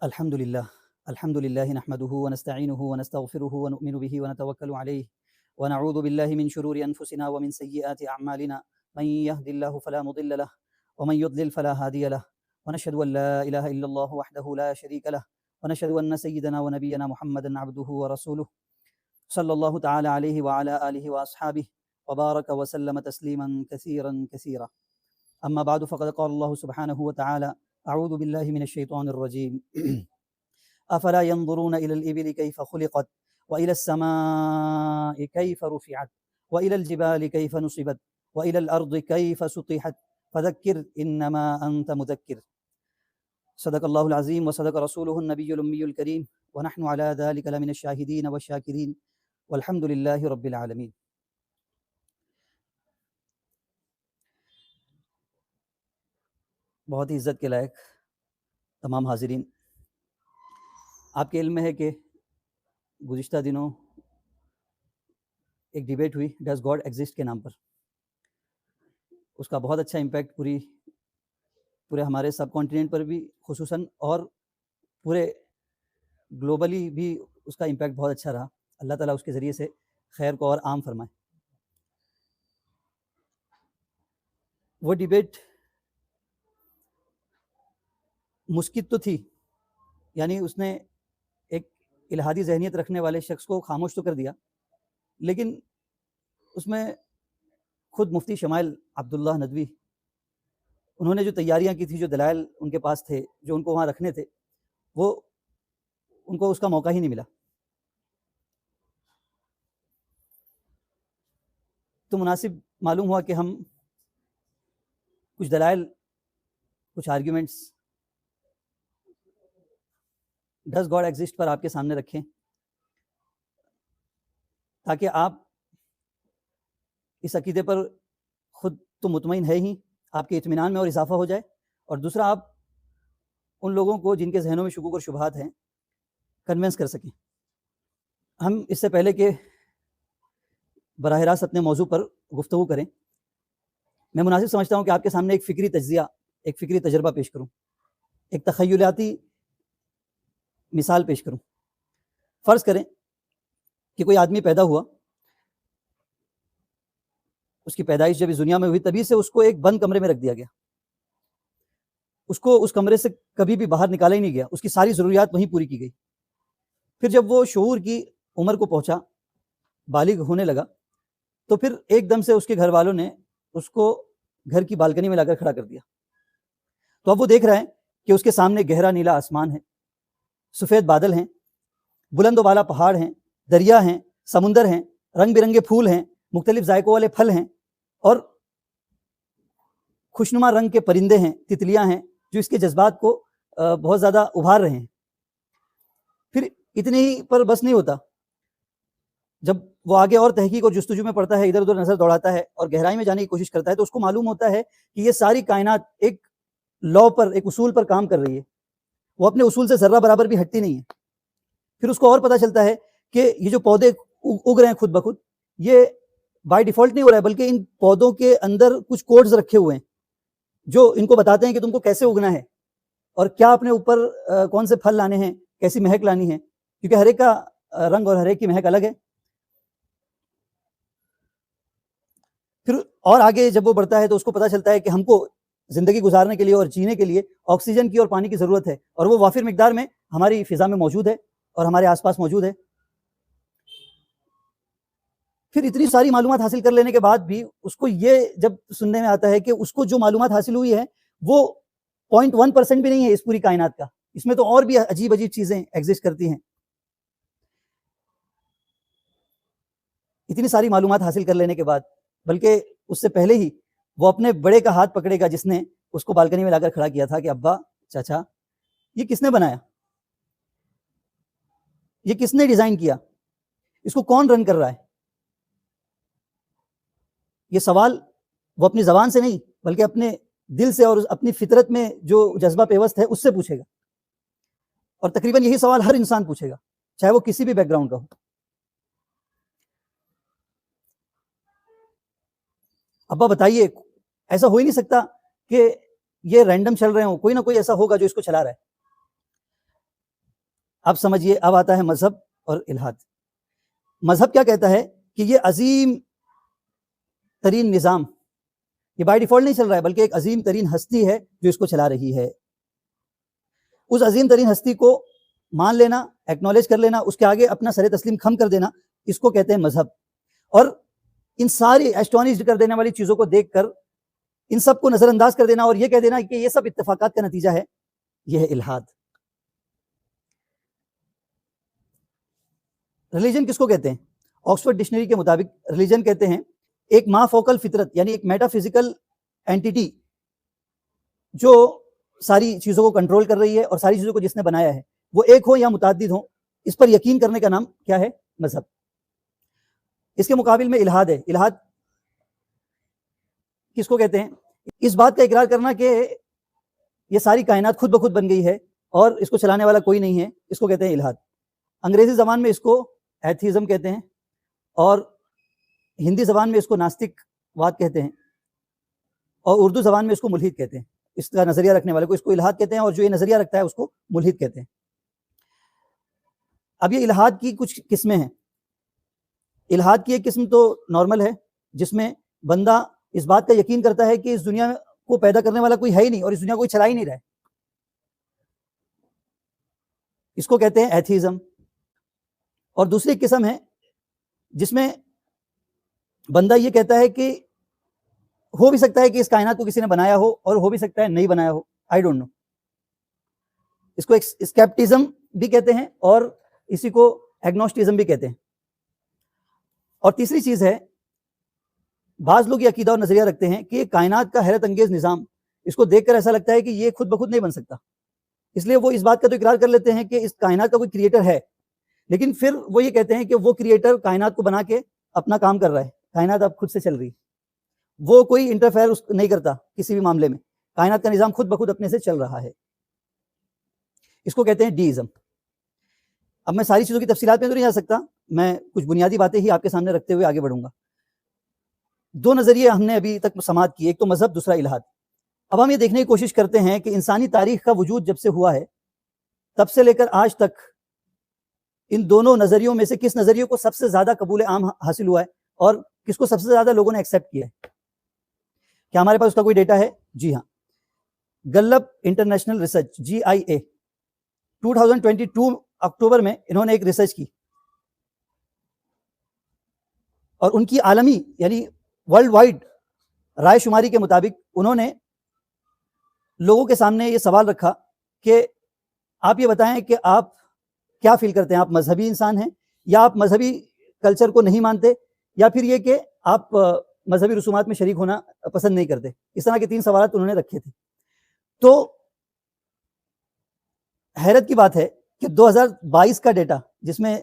الحمد لله نحمده ونستعينه ونستغفره ونؤمن به ونتوكل عليه ونعوذ بالله من شرور أنفسنا ومن سيئات أعمالنا من يهد الله فلا مضل له ومن يضلل فلا هادي له ونشهد أن لا إله إلا الله وحده لا شريك له ونشهد أن سيدنا ونبينا محمدا عبده ورسوله صلى الله تعالى عليه وعلى آله وأصحابه وبارك وسلم تسليما كثيرا كثيرا. أما بعد فقد قال الله سبحانه وتعالى: أعوذ بالله من الشيطان الرجيم أفلا ينظرون إلى الإبل كيف خلقت وإلى السماء كيف رفعت وإلى الجبال كيف نصبت وإلى الأرض كيف سطحت فذكر إنما أنت مذكر. صدق الله العظيم وصدق رسوله النبي الأمي الكريم ونحن على ذلك لمن الشاهدين والشاكرين والحمد لله رب العالمين. بہت ہی عزت کے لائق تمام حاضرین، آپ کے علم میں ہے کہ گزشتہ دنوں ایک ڈیبیٹ ہوئی ڈز گاڈ ایگزسٹ کے نام پر. اس کا بہت اچھا امپیکٹ پورے ہمارے سب کانٹیننٹ پر بھی خصوصاً اور پورے گلوبلی بھی اس کا امپیکٹ بہت اچھا رہا. اللہ تعالیٰ اس کے ذریعے سے خیر کو اور عام فرمائے. وہ ڈیبیٹ مسکت تو تھی، یعنی اس نے ایک الہادی ذہنیت رکھنے والے شخص کو خاموش تو کر دیا، لیکن اس میں خود مفتی شمائل عبداللہ ندوی انہوں نے جو تیاریاں کی تھی، جو دلائل ان کے پاس تھے، جو ان کو وہاں رکھنے تھے، وہ ان کو اس کا موقع ہی نہیں ملا. تو مناسب معلوم ہوا کہ ہم کچھ دلائل، کچھ آرگیومنٹس ڈز گاڈ ایگزسٹ پر آپ کے سامنے رکھیں، تاکہ آپ اس عقیدے پر خود تو مطمئن ہے ہی، آپ کے اطمینان میں اور اضافہ ہو جائے، اور دوسرا آپ ان لوگوں کو جن کے ذہنوں میں شکوک اور شبہات ہیں کنونس کر سکیں. ہم اس سے پہلے کہ براہ راست اپنے موضوع پر گفتگو کریں، میں مناسب سمجھتا ہوں کہ آپ کے سامنے ایک فکری تجزیہ، ایک فکری تجربہ پیش کروں، ایک تخیلاتی مثال پیش کروں. فرض کریں کہ کوئی آدمی پیدا ہوا، اس کی پیدائش جب اس دنیا میں ہوئی تبھی سے اس کو ایک بند کمرے میں رکھ دیا گیا، اس کو اس کمرے سے کبھی بھی باہر نکالا ہی نہیں گیا، اس کی ساری ضروریات وہیں پوری کی گئی. پھر جب وہ شعور کی عمر کو پہنچا، بالغ ہونے لگا، تو پھر ایک دم سے اس کے گھر والوں نے اس کو گھر کی بالکنی میں لا کر کھڑا کر دیا. تو اب وہ دیکھ رہا ہے کہ اس کے سامنے گہرا نیلا آسمان ہے، سفید بادل ہیں، بلند و بالا پہاڑ ہیں، دریا ہیں، سمندر ہیں، رنگ برنگے پھول ہیں، مختلف ذائقوں والے پھل ہیں، اور خوشنما رنگ کے پرندے ہیں، تتلیاں ہیں، جو اس کے جذبات کو بہت زیادہ ابھار رہے ہیں. پھر اتنے ہی پر بس نہیں ہوتا، جب وہ آگے اور تحقیق اور جستجو میں پڑتا ہے، ادھر ادھر نظر دوڑاتا ہے اور گہرائی میں جانے کی کوشش کرتا ہے، تو اس کو معلوم ہوتا ہے کہ یہ ساری کائنات ایک لا پر، ایک اصول پر کام کر رہی ہے، وہ اپنے اصول سے ذرہ برابر بھی ہٹتی نہیں ہے. پھر اس کو اور پتہ چلتا ہے کہ یہ جو پودے اگ رہے ہیں خود بخود، یہ بائی ڈیفالٹ نہیں ہو رہا ہے، بلکہ ان پودوں کے اندر کچھ کوڈز رکھے ہوئے ہیں جو ان کو بتاتے ہیں کہ تم کو کیسے اگنا ہے اور کیا اپنے اوپر کون سے پھل لانے ہیں، کیسی مہک لانی ہے، کیونکہ ہر ایک کا رنگ اور ہر ایک کی مہک الگ ہے. پھر اور آگے جب وہ بڑھتا ہے تو اس کو پتہ چلتا ہے کہ ہم کو زندگی گزارنے کے لیے اور جینے کے لیے آکسیجن کی اور پانی کی ضرورت ہے، اور وہ وافر مقدار میں ہماری فضا میں موجود ہے اور ہمارے آس پاس موجود ہے. پھر اتنی ساری معلومات حاصل کر لینے کے بعد بھی اس کو یہ جب سننے میں آتا ہے کہ اس کو جو معلومات حاصل ہوئی ہے وہ 0.1% بھی نہیں ہے اس پوری کائنات کا، اس میں تو اور بھی عجیب عجیب چیزیں ایگزسٹ کرتی ہیں. اتنی ساری معلومات حاصل کر لینے کے بعد، بلکہ اس سے پہلے ہی وہ اپنے بڑے کا ہاتھ پکڑے گا جس نے اس کو بالکنی میں لا کر کھڑا کیا تھا کہ ابا، چاچا، یہ کس نے بنایا، یہ کس نے ڈیزائن کیا، اس کو کون رن کر رہا ہے. یہ سوال وہ اپنی زبان سے نہیں بلکہ اپنے دل سے اور اپنی فطرت میں جو جذبہ پیوست ہے اس سے پوچھے گا، اور تقریباً یہی سوال ہر انسان پوچھے گا، چاہے وہ کسی بھی بیک گراؤنڈ کا ہو. ابا بتائیے، ایسا ہو ہی نہیں سکتا کہ یہ رینڈم چل رہے ہوں، کوئی نہ کوئی ایسا ہوگا جو اس کو چلا رہا ہے. اب سمجھیے، اب آتا ہے مذہب اور الحاد۔ مذہب کیا کہتا ہے کہ یہ عظیم ترین نظام، یہ بائی ڈیفالٹ نہیں چل رہا ہے، بلکہ ایک عظیم ترین ہستی ہے جو اس کو چلا رہی ہے۔ اس عظیم ترین ہستی کو مان لینا، ایکنالج کر لینا، اس کے آگے اپنا سر تسلیم خم کر دینا، اس کو کہتے ہیں مذہب۔ اور ان ساری ایسٹونشڈ کر دینے والی چیزوں کو دیکھ کر ان سب کو نظر انداز کر دینا اور یہ کہہ دینا کہ یہ سب اتفاقات کا نتیجہ ہے، یہ ہے الحاد۔ ریلیجن کس کو کہتے ہیں؟ آکسفورڈ ڈکشنری کے مطابق ریلیجن کہتے ہیں ایک ما فوقل فطرت، یعنی ایک میٹا فزیکل اینٹیٹی جو ساری چیزوں کو کنٹرول کر رہی ہے اور ساری چیزوں کو جس نے بنایا ہے وہ ایک ہو یا متعدد ہو، اس پر یقین کرنے کا نام کیا ہے؟ مذہب۔ اس کے مقابل میں الحاد ہے۔ الحاد کس کو کہتے ہیں؟ اس بات کا اقرار کرنا کہ یہ ساری کائنات خود بخود بن گئی ہے اور اس کو چلانے والا کوئی نہیں ہے، اس کو کہتے ہیں الحاد۔ انگریزی زبان میں اس کو ایتھیزم کہتے ہیں اور ہندی زبان میں اس کو ناستک واد کہتے ہیں اور اردو زبان میں اس کو ملحد کہتے ہیں۔ اس کا نظریہ رکھنے والے کو اس کو الحاد کہتے ہیں اور جو یہ نظریہ رکھتا ہے اس کو ملحد کہتے ہیں۔ اب یہ الحاد کی کچھ قسمیں ہیں۔ الحاد کی ایک قسم تو نارمل ہے، جس میں بندہ اس بات کا یقین کرتا ہے کہ اس دنیا کو پیدا کرنے والا کوئی ہے ہی نہیں اور اس دنیا کو کوئی چلا ہی نہیں رہا ہے، اس کو کہتے ہیں ایتھیزم۔ اور دوسری قسم ہے جس میں بندہ یہ کہتا ہے کہ ہو بھی سکتا ہے کہ اس کائنات کو کسی نے بنایا ہو اور ہو بھی سکتا ہے نہیں بنایا ہو، آئی ڈونٹ نو، اس کو اسکیپٹزم بھی کہتے ہیں اور اسی کو ایگنوسٹزم بھی کہتے ہیں۔ اور تیسری چیز ہے، بعض لوگ یہ عقیدہ اور نظریہ رکھتے ہیں کہ یہ کائنات کا حیرت انگیز نظام، اس کو دیکھ کر ایسا لگتا ہے کہ یہ خود بخود نہیں بن سکتا، اس لیے وہ اس بات کا تو اقرار کر لیتے ہیں کہ اس کائنات کا کوئی کریٹر ہے، لیکن پھر وہ یہ کہتے ہیں کہ وہ کریٹر کائنات کو بنا کے اپنا کام کر رہا ہے، کائنات اب خود سے چل رہی ہے، وہ کوئی انٹرفیئر نہیں کرتا کسی بھی معاملے میں، کائنات کا نظام خود بخود اپنے سے چل رہا ہے، اس کو کہتے ہیں ڈیزم۔ اب میں ساری چیزوں کی تفصیلات میں تو نہیں جا سکتا، میں کچھ بنیادی باتیں ہی آپ کے سامنے رکھتے ہوئے آگے بڑھوں گا۔ دو نظریے ہم نے ابھی تک سماعت کی، ایک تو مذہب، دوسرا الحاد۔ اب ہم یہ دیکھنے کی کوشش کرتے ہیں کہ انسانی تاریخ کا وجود جب سے ہوا ہے تب سے لے کر آج تک ان دونوں نظریوں میں سے کس نظریے کو سب سے زیادہ قبول عام حاصل ہوا ہے اور کس کو سب سے زیادہ لوگوں نے ایکسیپٹ کیا ہے۔ کیا ہمارے پاس اس کا کوئی ڈیٹا ہے؟ جی ہاں، گلپ انٹرنیشنل ریسرچ GIA 2022 اکتوبر میں انہوں نے ایک ریسرچ کی اور ان کی عالمی یعنی ورلڈ وائڈ رائے شماری کے مطابق انہوں نے لوگوں کے سامنے یہ سوال رکھا کہ آپ یہ بتائیں کہ آپ کیا فیل کرتے ہیں، آپ مذہبی انسان ہیں یا آپ مذہبی کلچر کو نہیں مانتے، یا پھر یہ کہ آپ مذہبی رسومات میں شریک ہونا پسند نہیں کرتے۔ اس طرح کے 3 سوالات انہوں نے رکھے تھے۔ تو حیرت کی بات ہے کہ 2022 کا ڈیٹا، جس میں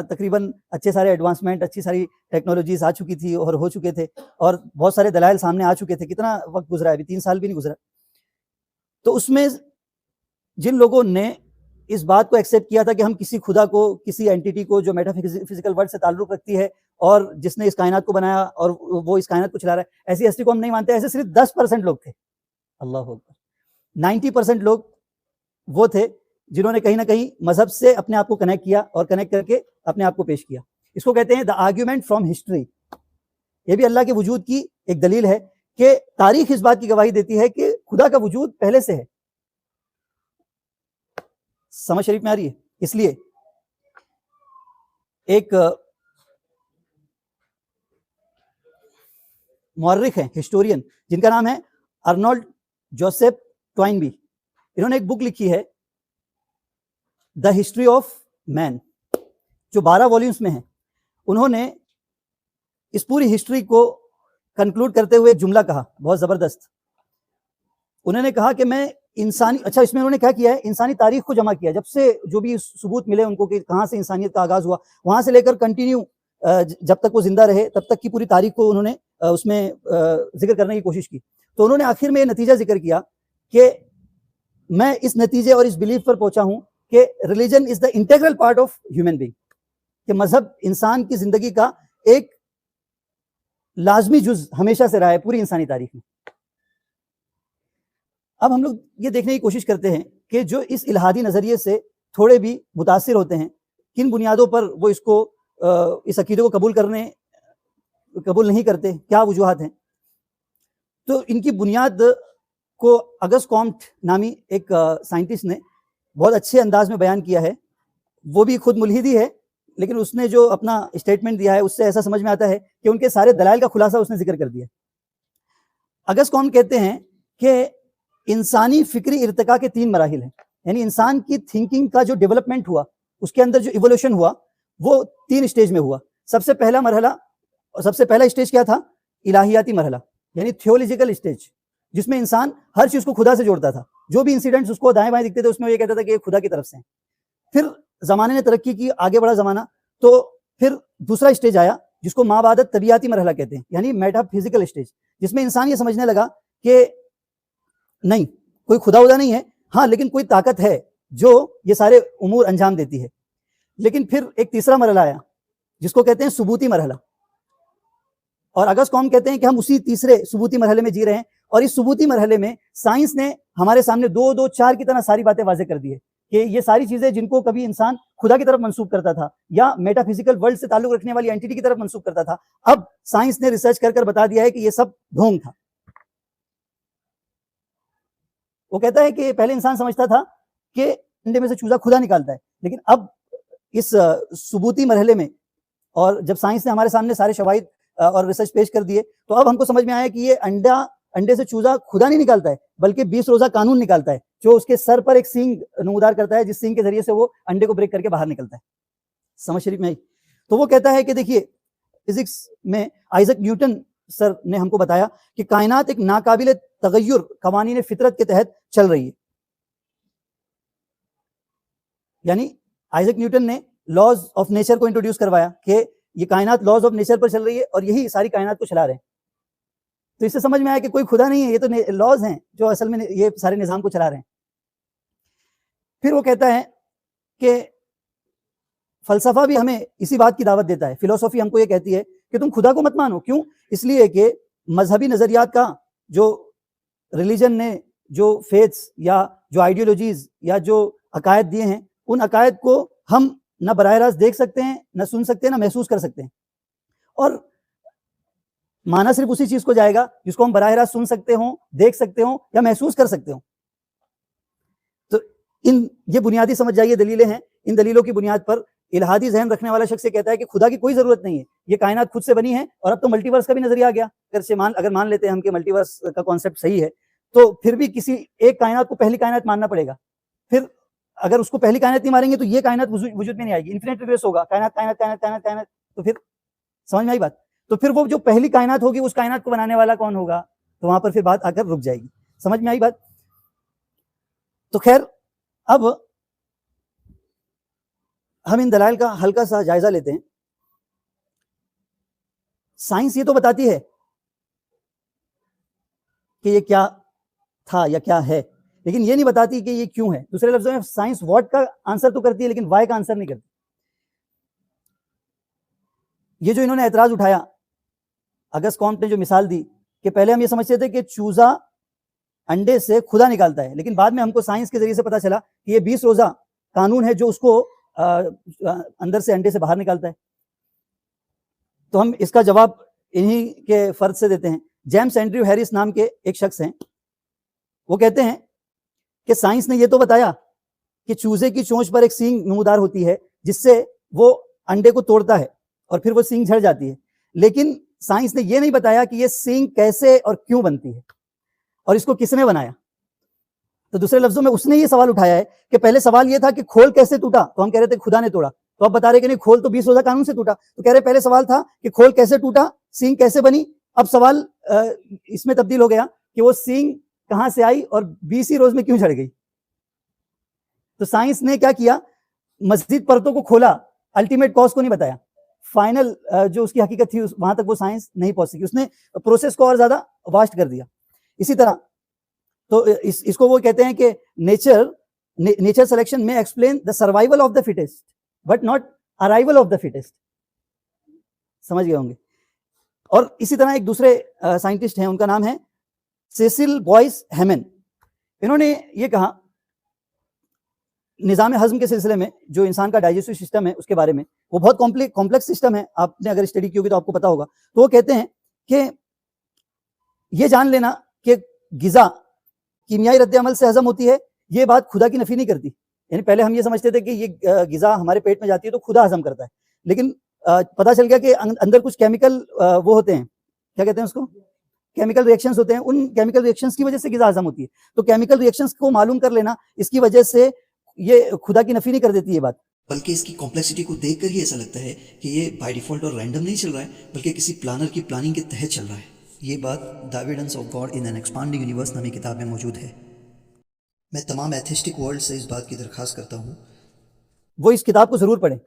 تقریباً اچھے سارے ایڈوانسمنٹ، اچھی ساری ٹیکنالوجیز آ چکی تھی اور ہو چکے تھے اور بہت سارے دلائل سامنے آ چکے تھے، کتنا وقت گزرا ہے، ابھی 3 سال بھی نہیں گزرا، تو اس میں جن لوگوں نے اس بات کو ایکسیپٹ کیا تھا کہ ہم کسی خدا کو، کسی اینٹیٹی کو جو میٹا فزیکل ورلڈ سے تعلق رکھتی ہے اور جس نے اس کائنات کو بنایا اور وہ اس کائنات کو چلا رہا ہے، ایسی ہستی کو ہم نہیں مانتے، ایسے صرف 10% لوگ تھے۔ اللہ اکبر، 90% لوگ وہ تھے جنہوں نے کہیں نہ کہیں مذہب سے اپنے آپ کو کنیکٹ کیا اور کنیکٹ کر کے اپنے آپ کو پیش کیا۔ اس کو کہتے ہیں دا آرگیومنٹ فرام ہسٹری۔ یہ بھی اللہ کے وجود کی ایک دلیل ہے کہ تاریخ اس بات کی گواہی دیتی ہے کہ خدا کا وجود پہلے سے ہے۔ سمجھ شریف میں آ رہی ہے؟ اس لیے ایک مورخ ہیں، ہسٹورین، جن کا نام ہے ارنولڈ جوسف ٹوائنبی، انہوں نے ایک بک لکھی ہے دا ہسٹری آف مین، جو 12 والیومز میں ہے۔ انہوں نے اس پوری ہسٹری کو کنکلوڈ کرتے ہوئے ایک جملہ کہا، بہت زبردست۔ انہوں نے کہا کہ میں انسانی، اچھا اس میں انہوں نے کیا کیا ہے، انسانی تاریخ کو جمع کیا، جب سے جو بھی ثبوت ملے ان کو کہ کہاں سے انسانیت کا آغاز ہوا، وہاں سے لے کر کنٹینیو جب تک وہ زندہ رہے تب تک کی پوری تاریخ کو انہوں نے اس میں ذکر کرنے کی کوشش کی۔ تو انہوں نے آخر میں یہ نتیجہ ذکر کیا کہ میں اس نتیجے اور اس بلیف پر پہنچا ہوں کہ religion is the integral part of human being, کہ مذہب انسان کی زندگی کا ایک لازمی جز ہمیشہ سے رہا ہے پوری انسانی تاریخ میں۔ اب ہم لوگ یہ دیکھنے کی کوشش کرتے ہیں کہ جو اس الہادی نظریے سے تھوڑے بھی متاثر ہوتے ہیں، کن بنیادوں پر وہ اس عقیدے کو قبول نہیں کرتے، کیا وجوہات ہیں؟ تو ان کی بنیاد کو اگست کامٹ نامی ایک سائنٹسٹ نے بہت اچھے انداز میں بیان کیا ہے. وہ بھی خود ملحد ہی ہے، لیکن اس نے جو اپنا اسٹیٹمنٹ دیا ہے اس سے ایسا سمجھ میں آتا ہے کہ ان کے سارے دلائل کا خلاصہ اس نے ذکر کر دیا. اگست کامٹ کہتے ہیں کہ انسانی فکری ارتقاء کے 3 مراحل ہیں، یعنی انسان کی تھنکنگ کا جو ڈیولپمنٹ ہوا، اس کے اندر جو ایوولوشن ہوا، وہ 3 اسٹیج میں ہوا. سب سے پہلا اسٹیج کیا تھا؟ الہیاتی مرحلہ، یعنی تھیولوجیکل اسٹیج، جس میں انسان ہر چیز کو خدا سے جوڑتا تھا. جو بھی انسیڈنٹس اس کو دائیں بائیں دکھتے تھے اس میں یہ کہتا تھا کہ یہ خدا کی طرف سے ہیں. پھر زمانے نے ترقی کی، آگے بڑھا زمانہ، تو پھر دوسرا اسٹیج آیا جس کو مابعد طبیعیاتی مرحلہ کہتے ہیں، یعنی میٹا فزیکل اسٹیج، جس میں انسان یہ سمجھنے لگا کہ نہیں، کوئی خدا نہیں ہے، ہاں لیکن کوئی طاقت ہے جو یہ سارے امور انجام دیتی ہے. لیکن پھر ایک تیسرا مرحلہ آیا جس کو کہتے ہیں ثبوتی مرحلہ، اور اگست کامٹ کہتے ہیں کہ ہم اسی تیسرے ثبوتی مرحلے میں جی رہے ہیں. اور اس ثبوتی مرحلے میں سائنس نے ہمارے سامنے 2 2 4 کی طرح ساری باتیں واضح کر دی ہے کہ یہ ساری چیزیں جن کو کبھی انسان خدا کی طرف منسوب کرتا تھا یا میٹا فزیکل ورلڈ سے تعلق رکھنے والی اینٹیٹی کی طرف منسوب کرتا تھا، اب سائنس نے ریسرچ کر بتا دیا ہے کہ یہ سب ڈھونگ تھا. وہ کہتا ہے کہ پہلے انسان سمجھتا تھا کہ انڈے میں سے چوزا خدا نکالتا ہے، لیکن اب اس ثبوتی مرحلے میں، اور جب سائنس نے ہمارے سامنے سارے شواہد اور ریسرچ پیش کر دیے، تو اب ہم کو سمجھ میں آیا کہ یہ انڈے سے چوزا خدا نہیں نکالتا ہے، بلکہ 20 روزہ قانون نکالتا ہے، جو اس کے سر پر ایک سینگ نمودار کرتا ہے، جس سینگ کے ذریعے سے وہ انڈے کو بریک کر کے باہر نکلتا ہے. سمجھ شریف میں آئی؟ تو وہ کہتا ہے کہ دیکھیے، فزکس میں آئزک نیوٹن سر نے ہم کو بتایا کہ کائنات ایک ناقابل تغیر قوانین فطرت کے تحت چل رہی ہے. یعنی آئزک نیوٹن نے لاز آف نیچر کو انٹروڈیوس کروایا کہ یہ کائنات لاز آف نیچر پر چل رہی ہے اور یہی ساری کائنات کو چلا رہے ہیں. تو اس سے سمجھ میں آیا کہ کوئی خدا نہیں ہے، یہ تو لاز ہیں جو اصل میں یہ سارے نظام کو چلا رہے ہیں. پھر وہ کہتا ہے کہ فلسفہ بھی ہمیں اسی بات کی دعوت دیتا ہے. فلسفی ہم کو یہ کہتی ہے کہ تم خدا کو مت مانو. کیوں؟ اس لیے کہ مذہبی نظریات کا جو ریلیجن نے جو فیتھس یا جو آئیڈیولوجیز یا جو عقائد دیے ہیں، ان عقائد کو ہم نہ براہ راست دیکھ سکتے ہیں، نہ سن سکتے ہیں، نہ محسوس کر سکتے ہیں. اور معنی صرف اسی چیز کو جائے گا جس کو ہم براہ راست سن سکتے ہوں، دیکھ سکتے ہوں یا محسوس کر سکتے ہوں. تو یہ بنیادی سمجھ جائیے دلیلیں ہیں. ان دلیلوں کی بنیاد پر الہادی ذہن رکھنے والا شخص یہ کہتا ہے کہ خدا کی کوئی ضرورت نہیں ہے، یہ کائنات خود سے بنی ہے. اور اب تو ملٹی ورس کا بھی نظریہ آ گیا. اگر مان لیتے ہیں ہم کہ ملٹی ورس کا کانسیپٹ صحیح ہے، تو پھر بھی کسی ایک کائنات کو پہلی کائنات ماننا پڑے گا. پھر اگر اس کو پہلی کائنات نہیں مانیں گے تو یہ کائنات وجود میں نہیں آئے گی، انفینٹ ریگریس ہوگا، کائنات کائنات کائنات کائنات کائنات. تو پھر سمجھ میں آئی بات؟ تو پھر وہ جو پہلی کائنات ہوگی اس کائنات کو بنانے والا کون ہوگا؟ تو وہاں پر پھر بات آ کر رک جائے گی. سمجھ میں آئی بات؟ تو خیر، اب ہم ان دلائل کا ہلکا سا جائزہ لیتے ہیں. سائنس یہ تو بتاتی ہے کہ یہ کیا تھا یا کیا ہے، لیکن یہ نہیں بتاتی کہ یہ کیوں ہے. دوسرے لفظوں میں سائنس واٹ کا آنسر تو کرتی ہے لیکن وائی کا آنسر نہیں کرتی. یہ جو انہوں نے اعتراض اٹھایا، اگست کامٹ نے جو مثال دی کہ پہلے ہم یہ سمجھتے تھے کہ چوزا انڈے سے خدا نکالتا ہے، لیکن بعد میں ہم کو سائنس کے ذریعے سے پتا چلا کہ یہ 20 روزہ قانون ہے جو اس کو اندر سے انڈے سے باہر نکالتا ہے. تو ہم اس کا جواب انہی کے فرد سے دیتے ہیں. جیمس اینڈریو ہیرس نام کے ایک شخص ہیں. وہ کہتے ہیں کہ سائنس نے یہ تو بتایا کہ چوزے کی چونچ پر ایک سینگ نمودار ہوتی ہے جس سے وہ انڈے کو توڑتا ہے اور پھر وہ سینگ جھڑ جاتی ہے، لیکن سائنس نے یہ نہیں بتایا کہ یہ سینگ کیسے اور کیوں بنتی ہے اور اس کو کس نے بنایا. تو دوسرے لفظوں میں اس نے یہ سوال اٹھایا ہے کہ پہلے سوال یہ تھا کہ کھول کیسے ٹوٹا، تو ہم کہہ رہے تھے خدا نے توڑا. تو اب بتا رہے کہ نہیں، کھول تو 20 روزہ قانون سے ٹوٹا. تو کہہ رہے پہلے سوال تھا کہ کھول کیسے ٹوٹا، سینگ کیسے بنی. اب سوال اس میں تبدیل ہو گیا کہ وہ سینگ کہاں سے آئی اور 20 ہی روز میں کیوں جھڑ گئی. تو سائنس نے کیا کیا، مزید پرتوں کو کھولا، الٹیمیٹ کاز کو نہیں بتایا. فائنل جو اس کی حقیقت تھی وہاں تک وہ سائنس نہیں پہنچ سکی. اس نے پروسیس کو اور زیادہ واسٹ کر دیا. اسی طرح تو اس کو وہ کہتے ہیں کہ نیچر سلیکشن میں explain the survival of the fittest but not arrival of the fittest. سمجھ گئے ہوں گے. اور اسی طرح ایک دوسرے سائنٹسٹ ہیں، ان کا نام ہے سیسل بوائس ہیمن. انہوں نے یہ کہا نظام ہضم کے سلسلے میں جو انسان کا ڈائجسٹو سسٹم ہے اس کے بارے میں، وہ بہت کمپلیکس سسٹم ہے، آپ نے اگر اسٹڈی کی ہوگی تو آپ کو پتا ہوگا. تو وہ کہتے ہیں کہ یہ جان لینا کہ غذا کیمیائی رد عمل سے ہضم ہوتی ہے، یہ بات خدا کی نفی نہیں کرتی. یعنی پہلے ہم یہ سمجھتے تھے کہ یہ غذا ہمارے پیٹ میں جاتی ہے تو خدا ہضم کرتا ہے، لیکن پتہ چل گیا کہ اندر کچھ کیمیکل وہ ہوتے ہیں، کیا کہتے ہیں اس کو، کیمیکل ریئیکشنز ہوتے ہیں، ان کیمیکل ریئیکشنز کی وجہ سے غذا ہضم ہوتی ہے. تو کیمیکل ریئیکشنز کو معلوم کر لینا اس کی وجہ سے یہ خدا کی نفی نہیں کر دیتی یہ بات، بلکہ اس کی کمپلیکسٹی کو دیکھ کر ہی ایسا لگتا ہے کہ یہ بائی ڈیفالٹ اور رینڈم نہیں چل رہا ہے، بلکہ کسی پلانر کی پلاننگ کے تحت چل رہا ہے. یہ بات the evidence of God in an expanding universe نامی کتاب میں موجود ہے. میں تمام ایتھسٹک ورلڈ سے اس بات کی درخواست کرتا ہوں وہ اس کتاب کو ضرور پڑھیں.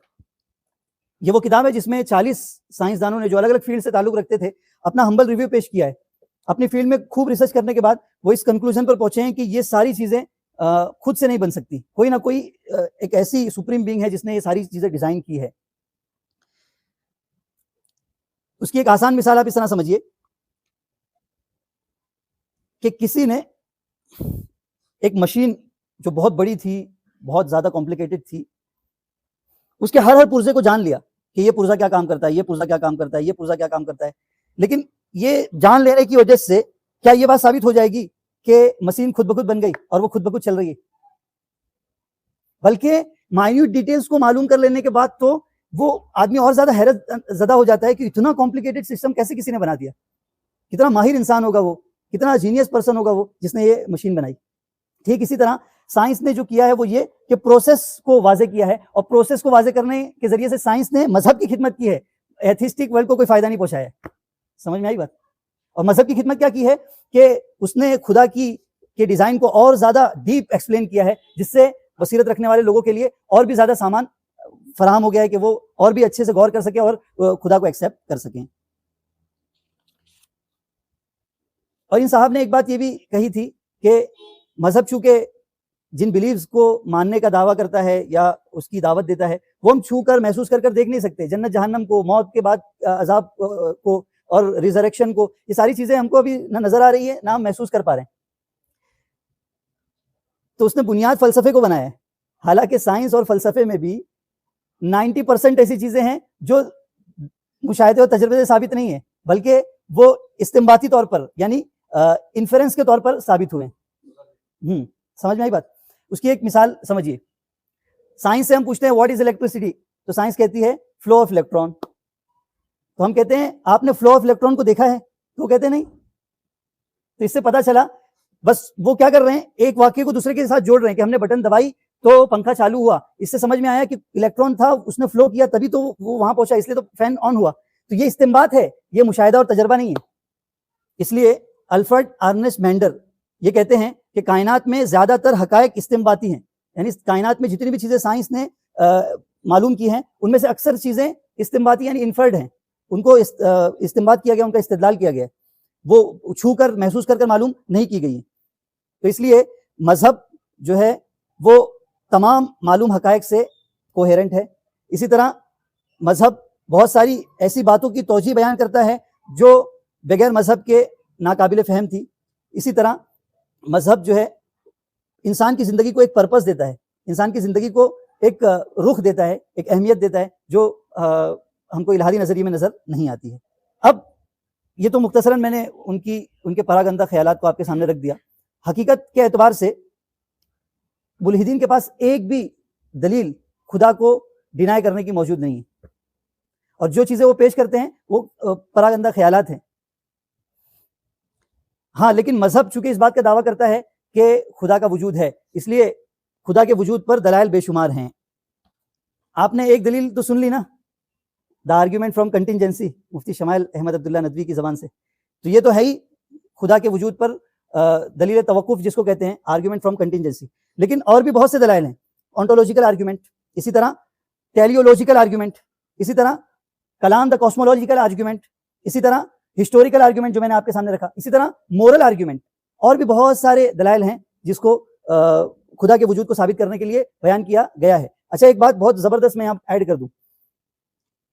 یہ وہ کتاب ہے جس میں 40 سائنسدانوں نے جو الگ الگ فیلڈ سے تعلق رکھتے تھے اپنا ہمبل ریویو پیش کیا ہے. اپنی فیلڈ میں خوب ریسرچ کرنے کے بعد وہ اس کنکلوژن پر پہنچے ہیں کہ یہ ساری چیزیں خود سے نہیں بن سکتی، کوئی نہ کوئی ایک ایسی سپریم بینگ ہے جس نے یہ ساری چیزیں ڈیزائن کی ہے. اس کی ایک آسان مثال آپ اس طرح سمجھیے کہ کسی نے ایک مشین جو بہت بڑی تھی، بہت زیادہ کمپلیکیٹڈ تھی، اس کے ہر پرزے کو جان لیا کہ یہ پرزا کیا کام کرتا ہے، یہ پرزا کیا کام کرتا ہے، یہ پرزا کیا کام کرتا ہے. لیکن یہ جان لینے کی وجہ سے کیا یہ بات ثابت ہو جائے گی کہ مشین خود بخود بن گئی اور وہ خود بخود چل رہی ہے؟ بلکہ مائنیوٹ ڈیٹیلز کو معلوم کر لینے کے بعد تو وہ آدمی اور زیادہ حیرت زدہ ہو جاتا ہے کہ اتنا کمپلیکیٹڈ سسٹم کیسے کسی نے بنا دیا. کتنا ماہر انسان ہوگا وہ، کتنا جینیس پرسن ہوگا وہ جس نے یہ مشین بنائی. ٹھیک اسی طرح سائنس نے جو کیا ہے وہ یہ کہ پروسیس کو واضح کیا ہے، اور پروسیس کو واضح کرنے کے ذریعے سے سائنس نے مذہب کی خدمت کی ہے، ایتھسٹک ورلڈ کو کوئی فائدہ نہیں پہنچایا ہے. سمجھ میں آئی بات؟ اور مذہب کی خدمت کیا کی ہے کہ اس نے خدا کی کے ڈیزائن کو اور زیادہ ڈیپ ایکسپلین کیا ہے، جس سے بصیرت رکھنے والے لوگوں کے لیے اور بھی زیادہ سامان فراہم ہو گیا ہے کہ وہ اور بھی اچھے سے غور کر سکیں اور خدا کو ایکسیپٹ کر سکیں. اور ان صاحب نے ایک بات یہ بھی کہی تھی کہ مذہب چونکہ جن بلیفز کو ماننے کا دعویٰ کرتا ہے یا اس کی دعوت دیتا ہے وہ ہم چھو کر محسوس کر دیکھ نہیں سکتے. جنت جہنم کو، موت کے بعد عذاب کو اور ریزریکشن کو، یہ ساری چیزیں ہم کو ابھی نہ نظر آ رہی ہیں نہ ہم محسوس کر پا رہے ہیں. تو اس نے بنیاد فلسفے کو بنایا ہے، حالانکہ سائنس اور فلسفے میں بھی 90% ایسی چیزیں ہیں جو مشاہدے اور تجربے سے ثابت نہیں ہیں، بلکہ وہ استنباطی طور پر یعنی انفرنس کے طور پر ثابت ہوئے ہیں. سمجھ میں آئی بات؟ اس کی ایک مثال سمجھیے. سائنس سے ہم پوچھتے ہیں واٹ از الیکٹریسٹی، تو سائنس کہتی ہے فلو آف الیکٹران. تو ہم کہتے ہیں آپ نے فلو آف الیکٹران کو دیکھا ہے؟ تو وہ کہتے ہیں نہیں. تو اس سے پتا چلا بس وہ کیا کر رہے ہیں، ایک واقعے کو دوسرے کے ساتھ جوڑ رہے ہیں کہ ہم نے بٹن دبائی تو پنکھا چالو ہوا. اس سے سمجھ میں آیا کہ الیکٹران تھا، اس نے فلو کیا تبھی تو وہ وہاں پہنچا، اس لیے تو فین آن ہوا. تو یہ استنباط ہے، یہ مشاہدہ اور تجربہ نہیں ہے. اس لیے الفرڈ ارنسٹ مینڈر یہ کہتے ہیں کہ کائنات میں زیادہ تر حقائق استنباطی ہیں، یعنی کائنات میں جتنی بھی چیزیں سائنس نے معلوم کی ہیں ان میں سے اکثر چیزیں استنباطی یعنی انفرڈ ہیں، ان کو استنباط کیا گیا، ان کا استدلال کیا گیا، وہ چھو کر محسوس کر معلوم نہیں کی گئی ہیں. تو اس لیے مذہب جو ہے وہ تمام معلوم حقائق سے کوہیرنٹ ہے. اسی طرح مذہب بہت ساری ایسی باتوں کی توجیہ بیان کرتا ہے جو بغیر مذہب کے ناقابل فہم تھی. اسی طرح مذہب جو ہے انسان کی زندگی کو ایک پرپس دیتا ہے، انسان کی زندگی کو ایک رخ دیتا ہے، ایک اہمیت دیتا ہے جو ہم کو الہادی نظریے میں نظر نہیں آتی ہے. اب یہ تو مختصراً میں نے ان کے پراگندہ خیالات کو آپ کے سامنے رکھ دیا. حقیقت کے اعتبار سے ملحدین کے پاس ایک بھی دلیل خدا کو ڈینائی کرنے کی موجود نہیں ہے، اور جو چیزیں وہ پیش کرتے ہیں وہ پراگندہ خیالات ہیں. ہاں لیکن مذہب چونکہ اس بات کا دعویٰ کرتا ہے کہ خدا کا وجود ہے، اس لیے خدا کے وجود پر دلائل بے شمار ہیں. آپ نے ایک دلیل تو سن لی نا، دا آرگیومنٹ فرام کنٹینجنسی، مفتی شمائل احمد عبداللہ ندوی کی زبان سے. تو یہ تو ہے ہی خدا کے وجود پر دلیل توقف جس کو کہتے ہیں، آرگیومنٹ فرام کنٹینجنسی. لیکن اور بھی بہت سے دلائل ہیں، آنٹولوجیکل آرگیومنٹ، اسی طرح ٹیلیولوجیکل آرگیومنٹ، اسی طرح کلام دا کاسمولوجیکل آرگیومنٹ، اسی طرح ہسٹوریکل آرگیومنٹ جو میں نے آپ کے سامنے رکھا، اسی طرح مورل آرگیومنٹ، اور بھی بہت سارے دلائل ہیں جس کو خدا کے وجود کو ثابت کرنے کے لیے بیان کیا گیا ہے. اچھا ایک بات بہت زبردست میں یہاں ایڈ کر دوں.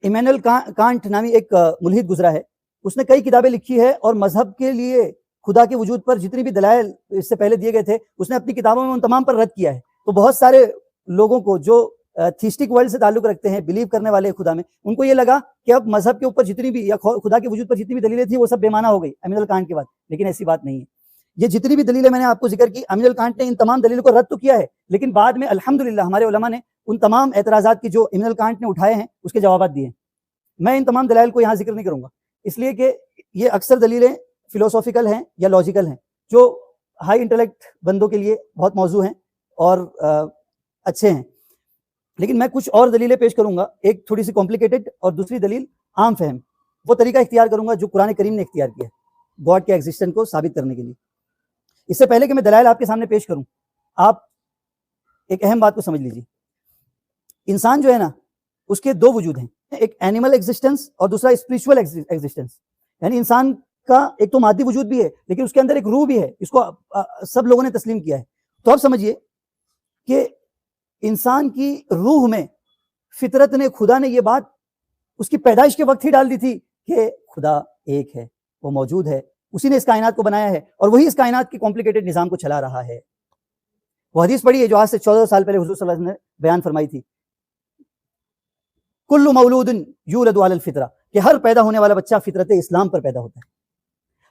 ایمینوئل کانٹ نامی ایک ملحد گزرا ہے، اس نے کئی کتابیں لکھی ہے اور مذہب کے لیے خدا کے وجود پر جتنی بھی دلائل اس سے پہلے دیے گئے تھے اس نے اپنی کتابوں میں ان تمام پر رد کیا ہے. تو بہت سارے لوگوں کو جو تھیسٹک ورلڈ سے تعلق رکھتے ہیں, بلیو کرنے والے خدا میں, ان کو یہ لگا کہ اب مذہب کے اوپر جتنی بھی یا خدا کے وجود پر جتنی بھی دلیلیں تھیں وہ سب بے معنی ہو گئی ایمینوئل کانٹ کے بعد. لیکن ایسی بات نہیں ہے. یہ جتنی بھی دلیلیں میں نے آپ کو ذکر کی, ایمینوئل کانٹ نے ان تمام دلیلوں کو رد تو کیا ہے, لیکن بعد میں الحمدللہ ہمارے علماء نے ان تمام اعتراضات کی جو ایمینوئل کانٹ نے اٹھائے ہیں اس کے جوابات دیے ہیں. میں ان تمام دلائل کو یہاں ذکر نہیں کروں گا, اس لیے کہ یہ اکثر دلیلیں فلسفیکل ہیں یا لاجیکل ہیں, جو ہائی انٹلیکٹ بندوں کے لیے بہت موضوع ہیں اور اچھے ہیں. لیکن میں کچھ اور دلیلیں پیش کروں گا, ایک تھوڑی سی کمپلیکیٹڈ اور دوسری دلیل عام فہم. وہ طریقہ اختیار کروں گا جو قرآن کریم نے اختیار کیا ہے گاڈ کے ایگزسٹنس کو ثابت کرنے کے لیے. اس سے پہلے کہ میں دلائل آپ کے سامنے پیش کروں, آپ ایک اہم بات کو سمجھ لیجیے. انسان جو ہے نا, اس کے دو وجود ہیں, ایک اینیمل ایگزسٹنس اور دوسرا اسپریچول ایگزسٹنس. یعنی انسان کا ایک تو مادی وجود بھی ہے لیکن اس کے اندر ایک روح بھی ہے, اس کو سب لوگوں نے تسلیم کیا ہے. تو اب سمجھیے کہ انسان کی روح میں فطرت نے, خدا نے یہ بات اس کی پیدائش کے وقت ہی ڈال دی تھی کہ خدا ایک ہے, وہ موجود ہے, اسی نے اس کائنات کو بنایا ہے اور وہی اس کائنات کے کمپلیکیٹڈ نظام کو چلا رہا ہے. وہ حدیث پڑھی ہے جو آج سے 14 سال پہلے حضور صلی اللہ علیہ وسلم نے بیان فرمائی تھی, کل مولود یولد علی الفطرہ, کہ ہر پیدا ہونے والا بچہ فطرت اسلام پر پیدا ہوتا ہے.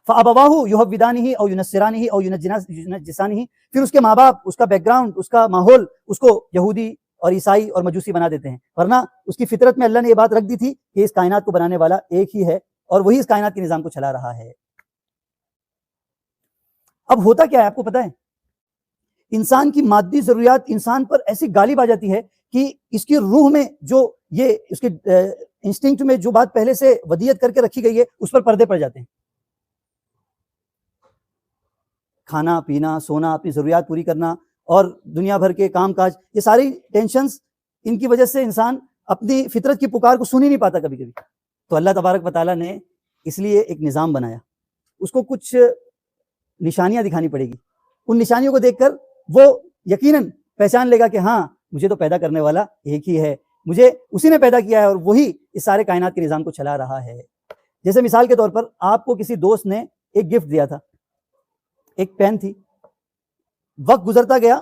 فابواہ یحودانہ او ینصرانہ او ینجسانہ, پھر اس کے ماں باپ, اس کا بیک گراؤنڈ, اس کا ماحول اس کو یہودی اور عیسائی اور مجوسی بنا دیتے ہیں, ورنہ اس کی فطرت میں اللہ نے یہ بات رکھ دی تھی کہ اس کائنات کو بنانے والا ایک ہی ہے اور وہی اس کائنات کے نظام کو چلا رہا ہے. اب ہوتا کیا ہے آپ کو پتا ہے, انسان کی مادی ضروریات انسان پر ایسی غالب آ جاتی ہے کہ اس کی روح میں جو یہ اس کے انسٹنکٹ میں جو بات پہلے سے ودیت کر کے رکھی گئی ہے اس پر پردے پڑ جاتے ہیں. کھانا پینا, سونا, اپنی ضروریات پوری کرنا اور دنیا بھر کے کام کاج, یہ ساری ٹینشنز, ان کی وجہ سے انسان اپنی فطرت کی پکار کو سن ہی نہیں پاتا کبھی کبھی. تو اللہ تبارک و تعالیٰ نے اس لیے ایک نظام بنایا, اس کو کچھ نشانیاں دکھانی پڑے گی. ان نشانیوں کو دیکھ کر وہ یقیناً پہچان لے گا کہ ہاں مجھے تو پیدا کرنے والا ایک ہی ہے, مجھے اسی نے پیدا کیا ہے اور وہی اس سارے کائنات کے نظام کو چلا رہا ہے. جیسے مثال کے طور پر آپ کو کسی دوست نے ایک گفٹ دیا تھا, ایک پین تھی, وقت گزرتا گیا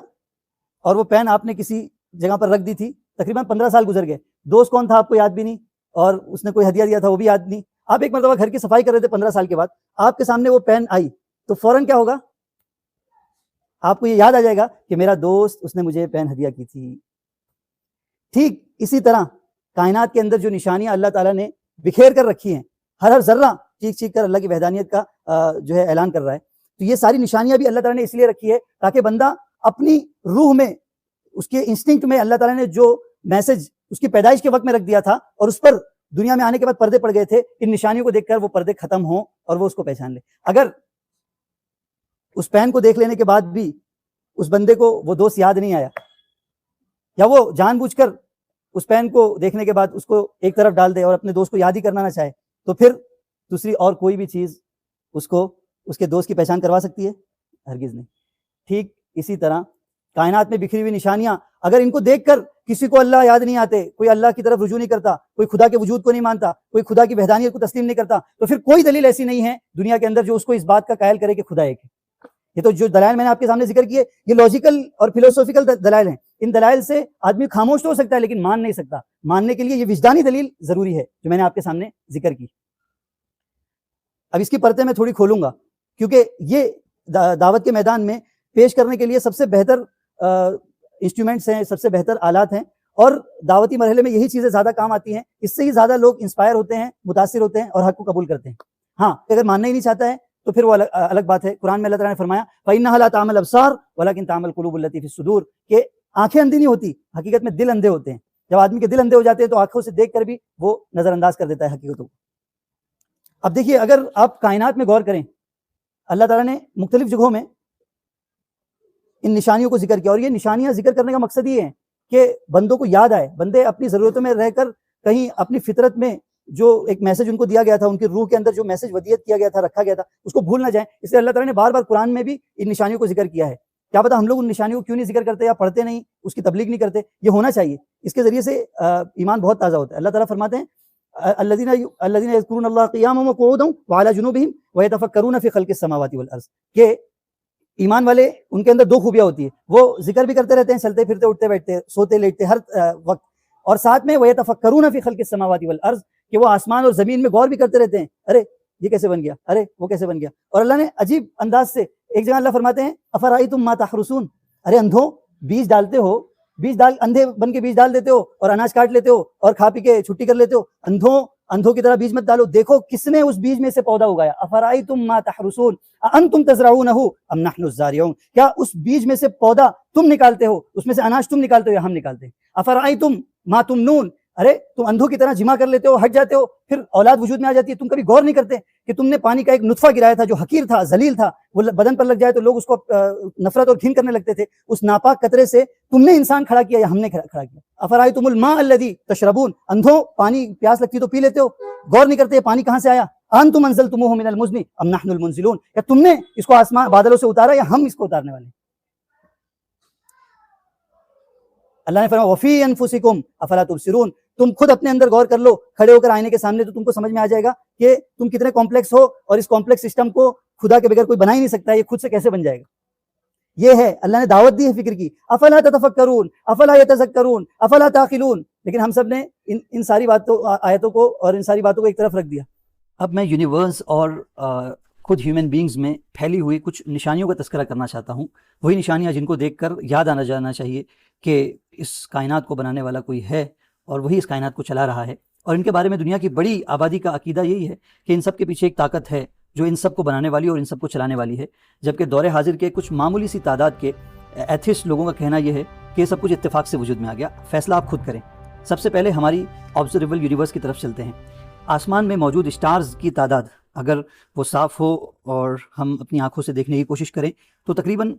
اور وہ پین آپ نے کسی جگہ پر رکھ دی تھی, تقریباً 15 سال گزر گئے, دوست کون تھا آپ کو یاد بھی نہیں اور اس نے کوئی ہدیہ دیا تھا وہ بھی یاد نہیں. آپ ایک مرتبہ گھر کی صفائی کر رہے تھے 15 سال کے بعد, آپ کے سامنے وہ پین آئی تو فوراً کیا ہوگا, آپ کو یہ یاد آ جائے گا کہ میرا دوست, اس نے مجھے پین ہدیہ کی تھی. ٹھیک اسی طرح کائنات کے اندر جو نشانیاں اللہ تعالیٰ نے بکھیر کر رکھی ہیں, ہر ذرہ چیخ چیخ کر اللہ کی وحدانیت کا جو ہے اعلان کر رہا ہے, تو یہ ساری نشانیاں بھی اللہ تعالیٰ نے اس لیے رکھی ہے تاکہ بندہ اپنی روح میں, اس کے انسٹنکٹ میں اللہ تعالیٰ نے جو میسج اس کی پیدائش کے وقت میں رکھ دیا تھا اور اس پر دنیا میں آنے کے بعد پردے پڑ گئے تھے, ان نشانیوں کو دیکھ کر وہ پردے ختم ہوں اور وہ اس کو پہچان لے. اگر اس پین کو دیکھ لینے کے بعد بھی اس بندے کو وہ دوست یاد نہیں آیا, یا وہ جان بوجھ کر اس پین کو دیکھنے کے بعد اس کو ایک طرف ڈال دے اور اپنے دوست کو یاد ہی کرنا نہ چاہے, تو پھر دوسری اور کوئی بھی چیز اس کو اس کے دوست کی پہچان کروا سکتی ہے؟ ہرگز نہیں. ٹھیک اسی طرح کائنات میں بکھری ہوئی نشانیاں, اگر ان کو دیکھ کر کسی کو اللہ یاد نہیں آتے, کوئی اللہ کی طرف رجوع نہیں کرتا, کوئی خدا کے وجود کو نہیں مانتا, کوئی خدا کی وحدانیت کو تسلیم نہیں کرتا, تو پھر کوئی دلیل ایسی نہیں ہے دنیا کے اندر جو اس کو اس بات کا قائل کرے کہ خدا ایک ہے. یہ تو جو دلائل میں نے آپ کے سامنے ذکر کیے یہ لاجیکل اور فلسفیکل دلائل ہیں. ان دلائل سے آدمی خاموش تو ہو سکتا ہے لیکن مان نہیں سکتا. ماننے کے لیے یہ وجدانی دلیل ضروری ہے جو میں نے آپ کے سامنے ذکر کی. اب اس کی پرتیں میں تھوڑی کھولوں گا کیونکہ یہ دعوت کے میدان میں پیش کرنے کے لیے سب سے بہتر انسٹرومنٹس ہیں, سب سے بہتر آلات ہیں, اور دعوتی مرحلے میں یہی چیزیں زیادہ کام آتی ہیں. اس سے ہی زیادہ لوگ انسپائر ہوتے ہیں, متاثر ہوتے ہیں اور حق کو قبول کرتے ہیں. ہاں اگر ماننا ہی نہیں چاہتا ہے تو پھر وہ الگ بات ہے. قرآن میں اللہ تعالیٰ نے فرمایا فَإِنَّهَا لَا تَعْمَى الْأَبْصَارُ وَلَكِن تَعْمَى الْقُلُوبُ الَّتِي فِي الصُّدُورِ, کہ آنکھیں اندھی نہیں ہوتی, حقیقت میں دل اندھے ہوتے ہیں. جب آدمی کے دل اندھے ہو جاتے ہیں تو آنکھوں سے دیکھ کر بھی وہ نظر انداز کر دیتا ہے حقیقتوں کو. اب دیکھیے, اگر آپ کائنات میں غور کریں, اللہ تعالیٰ نے مختلف جگہوں میں ان نشانیوں کو ذکر کیا, اور یہ نشانیاں ذکر کرنے کا مقصد یہ ہے کہ بندوں کو یاد آئے, بندے اپنی ضرورتوں میں رہ کر کہیں اپنی فطرت میں جو ایک میسج ان کو دیا گیا تھا, ان کی روح کے اندر جو میسج ودیت کیا گیا تھا, رکھا گیا تھا, اس کو بھول نہ جائیں. اس لیے اللہ تعالیٰ نے بار بار قرآن میں بھی ان نشانیوں کو ذکر کیا ہے. کیا پتا ہم لوگ ان نشانیوں کو کیوں نہیں ذکر کرتے یا پڑھتے نہیں, اس کی تبلیغ نہیں کرتے. یہ ہونا چاہیے, اس کے ذریعے سے ایمان بہت تازہ ہوتا ہے. اللہ تعالیٰ فرماتے ہیں الذین یذکرون اللہ قیاما وقعودا وعلی جنوبہم ویتفکرون فی خلق السماوات والارض, کہ ایمان والے ان کے اندر دو خوبیاں ہوتی ہیں, وہ ذکر بھی کرتے رہتے ہیں, چلتے پھرتے اٹھتے بیٹھتے سوتے لیٹتے ہر وقت, اور ساتھ میں وَيَتَفَكَّرُونَ فِي خَلْقِ السَّمَاوَاتِ وَالْأَرْضِ کہ وہ آسمان اور زمین میں غور بھی کرتے رہتے ہیں, ارے یہ کیسے بن گیا, ارے وہ کیسے بن گیا. اور اللہ نے عجیب انداز سے ایک جگہ اللہ فرماتے ہیں أَفَرَأَيْتُم مَا تَحْرُثُونَ, ارے اندھو بیج ڈالتے ہو, بیج ڈال, اندھے بن کے بیج ڈال دیتے ہو اور اناج کاٹ لیتے ہو اور کھا پی کے چھٹی کر لیتے ہو, اندھوں کی طرح بیج مت ڈالو, دیکھو کس نے اس بیج میں سے پودا اگایا. أَفَرَأَيْتُم مَا تَحْرُثُونَ أَأَنتُمْ تَزْرَعُونَهُ أَمْ نَحْنُ الزَّارِعُونَ, کیا اس بیج میں سے پودا تم نکالتے ہو, اس میں سے اناج تم نکالتے ہو یا ہم نکالتے ہیں. أَفَرَأَيْتُم مَا تُمْنُونَ, ارے تم اندھوں کی طرح جمع کر لیتے ہو, ہٹ جاتے ہو, پھر اولاد وجود میں آ جاتی ہے, تم کبھی غور نہیں کرتے کہ تم نے پانی کا ایک نطفہ گرایا تھا جو حقیر تھا, ذلیل تھا, وہ بدن پر لگ جائے تو لوگ اس کو نفرت اور گھن کرنے لگتے تھے, اس ناپاک قطرے سے تم نے انسان کھڑا کیا یا ہم نے کھڑا کیا. أَفَرَأَيْتُمُ الْمَاءَ الَّذِي تَشْرَبُونَ, اندھوں پانی پیاس لگتی تو پی لیتے ہو, غور نہیں کرتے پانی کہاں سے آیا. أَأَنتُمْ أَنزَلْتُمُوهُ مِنَ الْمُزْنِ أَمْ نَحْنُ الْمُنزِلُونَ, یا تم نے اس کو آسمان بادلوں سے اتارا یا ہم اس کو اتارنے والے ہیں. اللہ نے فرمایا وَفِي أَنفُسِكُمْ أَفَلَا تُبْصِرُونَ, تم خود اپنے اندر غور کر لو کھڑے ہو کر آئینے کے سامنے, تو تم کو سمجھ میں آ جائے گا کہ تم کتنے کمپلیکس ہو, اور اس کمپلیکس سسٹم کو خدا کے بغیر کوئی بنا ہی نہیں سکتا, یہ خود سے کیسے بن جائے گا. یہ ہے اللہ نے دعوت دی ہے فکر کی, افلا تتفکرون افلا یتذکرون افلا تعقلون, لیکن ہم سب نے ان ساری آیتوں کو اور ان ساری باتوں کو ایک طرف رکھ دیا. اب میں یونیورس اور خود ہیومن بینگز میں پھیلی ہوئی کچھ نشانیوں کا تذکرہ کرنا چاہتا ہوں, وہی نشانیاں جن کو دیکھ کر یاد آنا جانا چاہیے کہ اس کائنات کو بنانے والا کوئی ہے اور وہی اس کائنات کو چلا رہا ہے. اور ان کے بارے میں دنیا کی بڑی آبادی کا عقیدہ یہی ہے کہ ان سب کے پیچھے ایک طاقت ہے جو ان سب کو بنانے والی اور ان سب کو چلانے والی ہے, جبکہ دور حاضر کے کچھ معمولی سی تعداد کے ایتھسٹ لوگوں کا کہنا یہ ہے کہ یہ سب کچھ اتفاق سے وجود میں آ گیا. فیصلہ آپ خود کریں. سب سے پہلے ہماری آبزرویبل یونیورس کی طرف چلتے ہیں. آسمان میں موجود اسٹارز کی تعداد اگر وہ صاف ہو اور ہم اپنی آنکھوں سے دیکھنے کی کوشش کریں تو تقریباً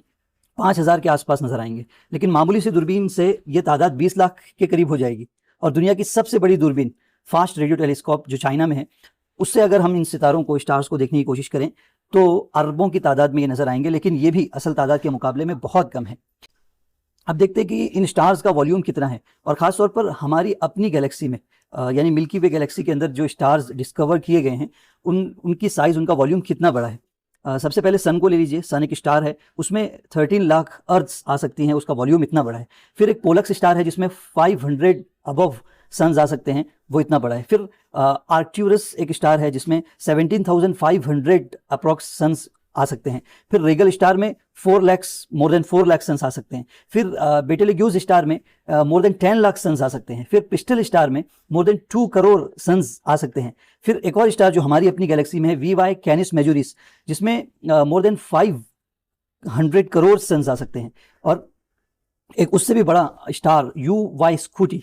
5000 کے آس پاس نظر آئیں گے, لیکن معمولی سی دوربین سے یہ تعداد 20 لاکھ کے قریب ہو جائے گی. اور دنیا کی سب سے بڑی دوربین فاسٹ ریڈیو ٹیلیسکوپ جو چائنا میں ہے, اس سے اگر ہم ان ستاروں کو اسٹارز کو دیکھنے کی کوشش کریں تو اربوں کی تعداد میں یہ نظر آئیں گے, لیکن یہ بھی اصل تعداد کے مقابلے میں بہت کم ہے. اب دیکھتے ہیں کہ ان اسٹارز کا والیوم کتنا ہے, اور خاص طور پر ہماری اپنی گیلیکسی میں یعنی ملکی وے گیلیکسی کے اندر جو اسٹارز ڈسکور کیے گئے ہیں ان کی سائز, ان کا والیوم کتنا بڑا ہے. سب سے پہلے سن کو لے لیجئے, سن ایک اسٹار ہے, اس میں 13 لاکھ ارتھس آ سکتی ہیں, اس کا والیوم اتنا بڑا ہے. پھر ایک پولکس اسٹار ہے جس میں 500 ابو سنز آ سکتے ہیں, وہ اتنا بڑا ہے. پھر آرکٹیورس ایک اسٹار ہے جس میں 17,500 اپروکس سنز آ سکتے ہیں. پھر ریگل اسٹار میں more than 4 لاکھ سنز آ سکتے ہیں. پھر بیٹلگیوز اسٹار میں more than 10 لاکھ سنز آ سکتے ہیں. پھر پسٹل اسٹار میں more than 2 کروڑ سنز آ سکتے ہیں. پھر ایک اور اسٹار جو ہماری اپنی گیلیکسی میں ہے وی وائی کینس میجورس, جس میں more than 500 کروڑ سنز آ سکتے ہیں. اور ایک اس سے بھی بڑا اسٹار یو وائی اسکوٹی,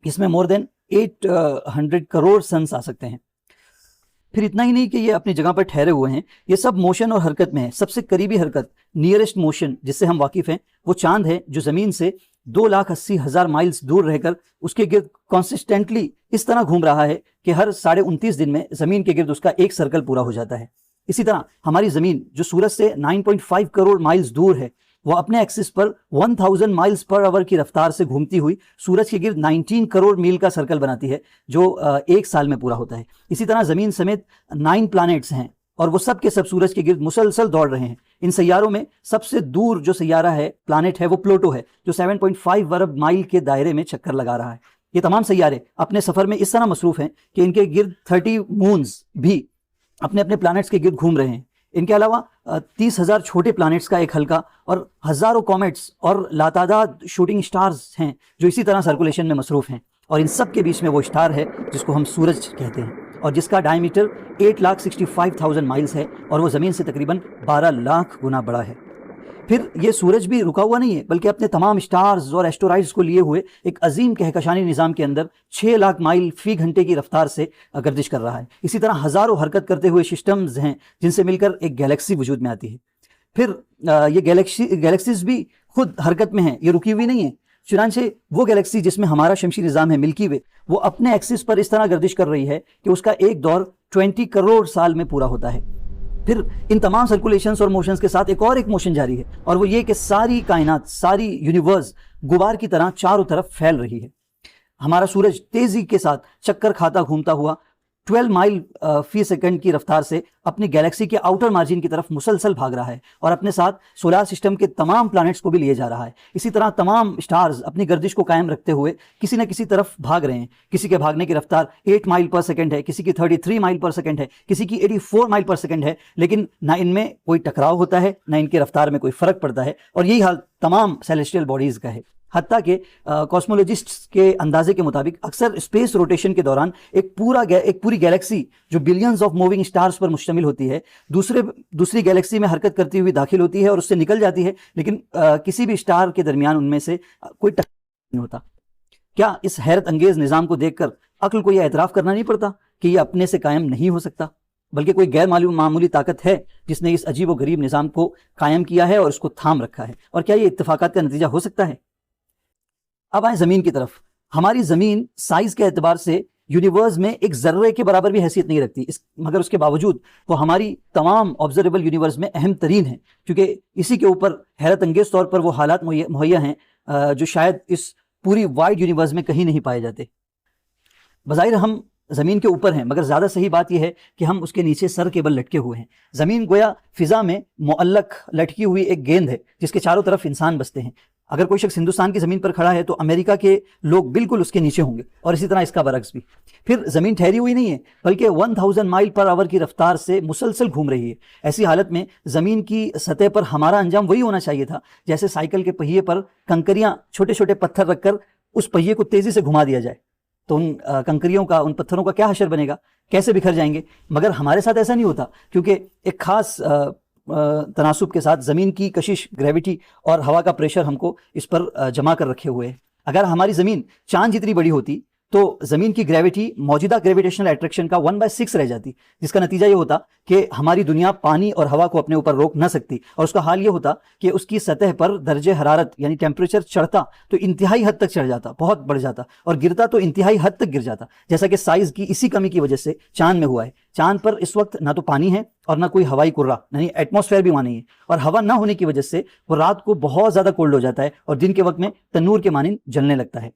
اس میں more than 800 کروڑ سنز آ سکتے ہیں. پھر اتنا ہی نہیں کہ یہ اپنی جگہ پر ٹھہرے ہوئے ہیں, یہ سب موشن اور حرکت میں ہیں. سب سے قریبی حرکت نیئرسٹ موشن جس سے ہم واقف ہیں وہ چاند ہے, جو زمین سے 2,80,000 مائلز دور رہ کر اس کے گرد کانسسٹنٹلی اس طرح گھوم رہا ہے کہ ہر 29.5 دن میں زمین کے گرد اس کا ایک سرکل پورا ہو جاتا ہے. اسی طرح ہماری زمین جو سورج سے 9.5 کروڑ مائلز دور ہے, وہ اپنے ایکسس پر 1000 مائلز پر آور کی رفتار سے گھومتی ہوئی سورج کے گرد 19 کروڑ میل کا سرکل بناتی ہے, جو ایک سال میں پورا ہوتا ہے. اسی طرح زمین سمیت 9 پلانٹس ہیں اور وہ سب کے سب سورج کے گرد مسلسل دوڑ رہے ہیں. ان سیاروں میں سب سے دور جو سیارہ ہے, پلانٹ ہے, وہ پلوٹو ہے, جو 7.5 ارب مائل کے دائرے میں چکر لگا رہا ہے. یہ تمام سیارے اپنے سفر میں اس طرح مصروف ہیں کہ ان کے گرد 30 مونز بھی اپنے اپنے پلانٹس کے گرد گھوم رہے ہیں. ان کے علاوہ 30,000 چھوٹے پلانٹس کا ایک حلقہ اور ہزاروں کومیٹس اور لاتعداد شوٹنگ سٹارز ہیں جو اسی طرح سرکولیشن میں مصروف ہیں. اور ان سب کے بیچ میں وہ سٹار ہے جس کو ہم سورج کہتے ہیں, اور جس کا ڈائی میٹر 8,65,000 مائلز ہے, اور وہ زمین سے تقریباً 12 لاکھ گنا بڑا ہے. پھر یہ سورج بھی رکا ہوا نہیں ہے, بلکہ اپنے تمام سٹارز اور ایسٹرائڈز کو لیے ہوئے ایک عظیم کہکشانی نظام کے اندر 6 لاکھ مائل فی گھنٹے کی رفتار سے گردش کر رہا ہے. اسی طرح ہزاروں حرکت کرتے ہوئے سسٹمز ہیں جن سے مل کر ایک گیلیکسی وجود میں آتی ہے. پھر یہ گیلیکسیز بھی خود حرکت میں ہیں, یہ رکی ہوئی نہیں ہیں. چنانچہ وہ گیلیکسی جس میں ہمارا شمسی نظام ہے ملکی وے, وہ اپنے ایکسس پر اس طرح گردش کر رہی ہے کہ اس کا ایک دور 20 کروڑ سال میں پورا ہوتا ہے. پھر ان تمام سرکولیشنز اور موشنز کے ساتھ ایک موشن جاری ہے, اور وہ یہ کہ ساری کائنات, ساری یونیورس غبار کی طرح چاروں طرف پھیل رہی ہے. ہمارا سورج تیزی کے ساتھ چکر کھاتا گھومتا ہوا 12 مائل فی سیکنڈ کی رفتار سے اپنی گیلیکسی کے آؤٹر مارجن کی طرف مسلسل بھاگ رہا ہے اور اپنے ساتھ سولار سسٹم کے تمام پلانٹس کو بھی لیے جا رہا ہے. اسی طرح تمام اسٹارز اپنی گردش کو قائم رکھتے ہوئے کسی نہ کسی طرف بھاگ رہے ہیں. کسی کے بھاگنے کی رفتار 8 مائل پر سیکنڈ ہے, کسی کی 33 مائل پر سیکنڈ ہے, کسی کی 84 مائل پر سیکنڈ ہے, لیکن نہ ان میں کوئی ٹکراؤ ہوتا ہے نہ ان کی رفتار میں کوئی فرق پڑتا ہے. اور یہی حال تمام سیلیسٹیل باڈیز کا ہے. حتیٰ کہ کاسمولوجسٹس کے اندازے کے مطابق اکثر اسپیس روٹیشن کے دوران ایک پوری گیلیکسی جو بلینز آف موونگ اسٹارز پر مشتمل ہوتی ہے دوسری گیلیکسی میں حرکت کرتی ہوئی داخل ہوتی ہے اور اس سے نکل جاتی ہے, لیکن کسی بھی اسٹار کے درمیان ان میں سے کوئی ٹکراؤ نہیں ہوتا. کیا اس حیرت انگیز نظام کو دیکھ کر عقل کو یہ اعتراف کرنا نہیں پڑتا کہ یہ اپنے سے قائم نہیں ہو سکتا, بلکہ کوئی غیر معمولی طاقت ہے جس نے اس عجیب و غریب نظام کو قائم کیا ہے اور اس کو تھام رکھا ہے؟ اور کیا یہ اتفاقات کا نتیجہ ہو سکتا ہے؟ اب آئیں زمین کی طرف. ہماری زمین سائز کے اعتبار سے یونیورس میں ایک ذرے کے برابر بھی حیثیت نہیں رکھتی, مگر اس کے باوجود وہ ہماری تمام آبزرویبل یونیورس میں اہم ترین ہے, کیونکہ اسی کے اوپر حیرت انگیز طور پر وہ حالات مہیا ہیں جو شاید اس پوری وائڈ یونیورس میں کہیں نہیں پائے جاتے. بظاہر ہم زمین کے اوپر ہیں, مگر زیادہ صحیح بات یہ ہے کہ ہم اس کے نیچے سر کے بل لٹکے ہوئے ہیں. زمین گویا فضا میں معلق لٹکی ہوئی ایک گیند ہے جس کے چاروں طرف انسان بستے ہیں. اگر کوئی شخص ہندوستان کی زمین پر کھڑا ہے تو امریکہ کے لوگ بالکل اس کے نیچے ہوں گے, اور اسی طرح اس کا برعکس بھی. پھر زمین ٹھہری ہوئی نہیں ہے بلکہ 1000 مائل پر آور کی رفتار سے مسلسل گھوم رہی ہے. ایسی حالت میں زمین کی سطح پر ہمارا انجام وہی ہونا چاہیے تھا جیسے سائیکل کے پہیے پر کنکریاں چھوٹے چھوٹے پتھر رکھ کر اس پہیے کو تیزی سے گھما دیا جائے تو ان کنکریوں کا, ان پتھروں کا کیا حشر بنے گا, کیسے بکھر جائیں گے. مگر ہمارے ساتھ ایسا نہیں ہوتا, کیونکہ ایک خاص تناسب کے ساتھ زمین کی کشش, گریویٹی اور ہوا کا پریشر ہم کو اس پر جمع کر رکھے ہوئے ہیں. اگر ہماری زمین چاند جتنی بڑی ہوتی تو زمین کی گریویٹی موجودہ گریویٹیشنل اٹریکشن کا 1/6 رہ جاتی, جس کا نتیجہ یہ ہوتا کہ ہماری دنیا پانی اور ہوا کو اپنے اوپر روک نہ سکتی, اور اس کا حال یہ ہوتا کہ اس کی سطح پر درجہ حرارت یعنی ٹیمپریچر چڑھتا تو انتہائی حد تک چڑھ جاتا, بہت بڑھ جاتا, اور گرتا تو انتہائی حد تک گر جاتا, جیسا کہ سائز کی اسی کمی کی وجہ سے چاند میں ہوا ہے. چاند پر اس وقت نہ تو پانی ہے اور نہ کوئی ہوائی کرہ, یعنی ایٹماسفیئر بھی وہاں نہیں ہے, اور ہوا نہ ہونے کی وجہ سے وہ رات کو بہت زیادہ کولڈ ہو جاتا ہے اور دن کے وقت میں تنور کے مانند جلنے لگتا ہے.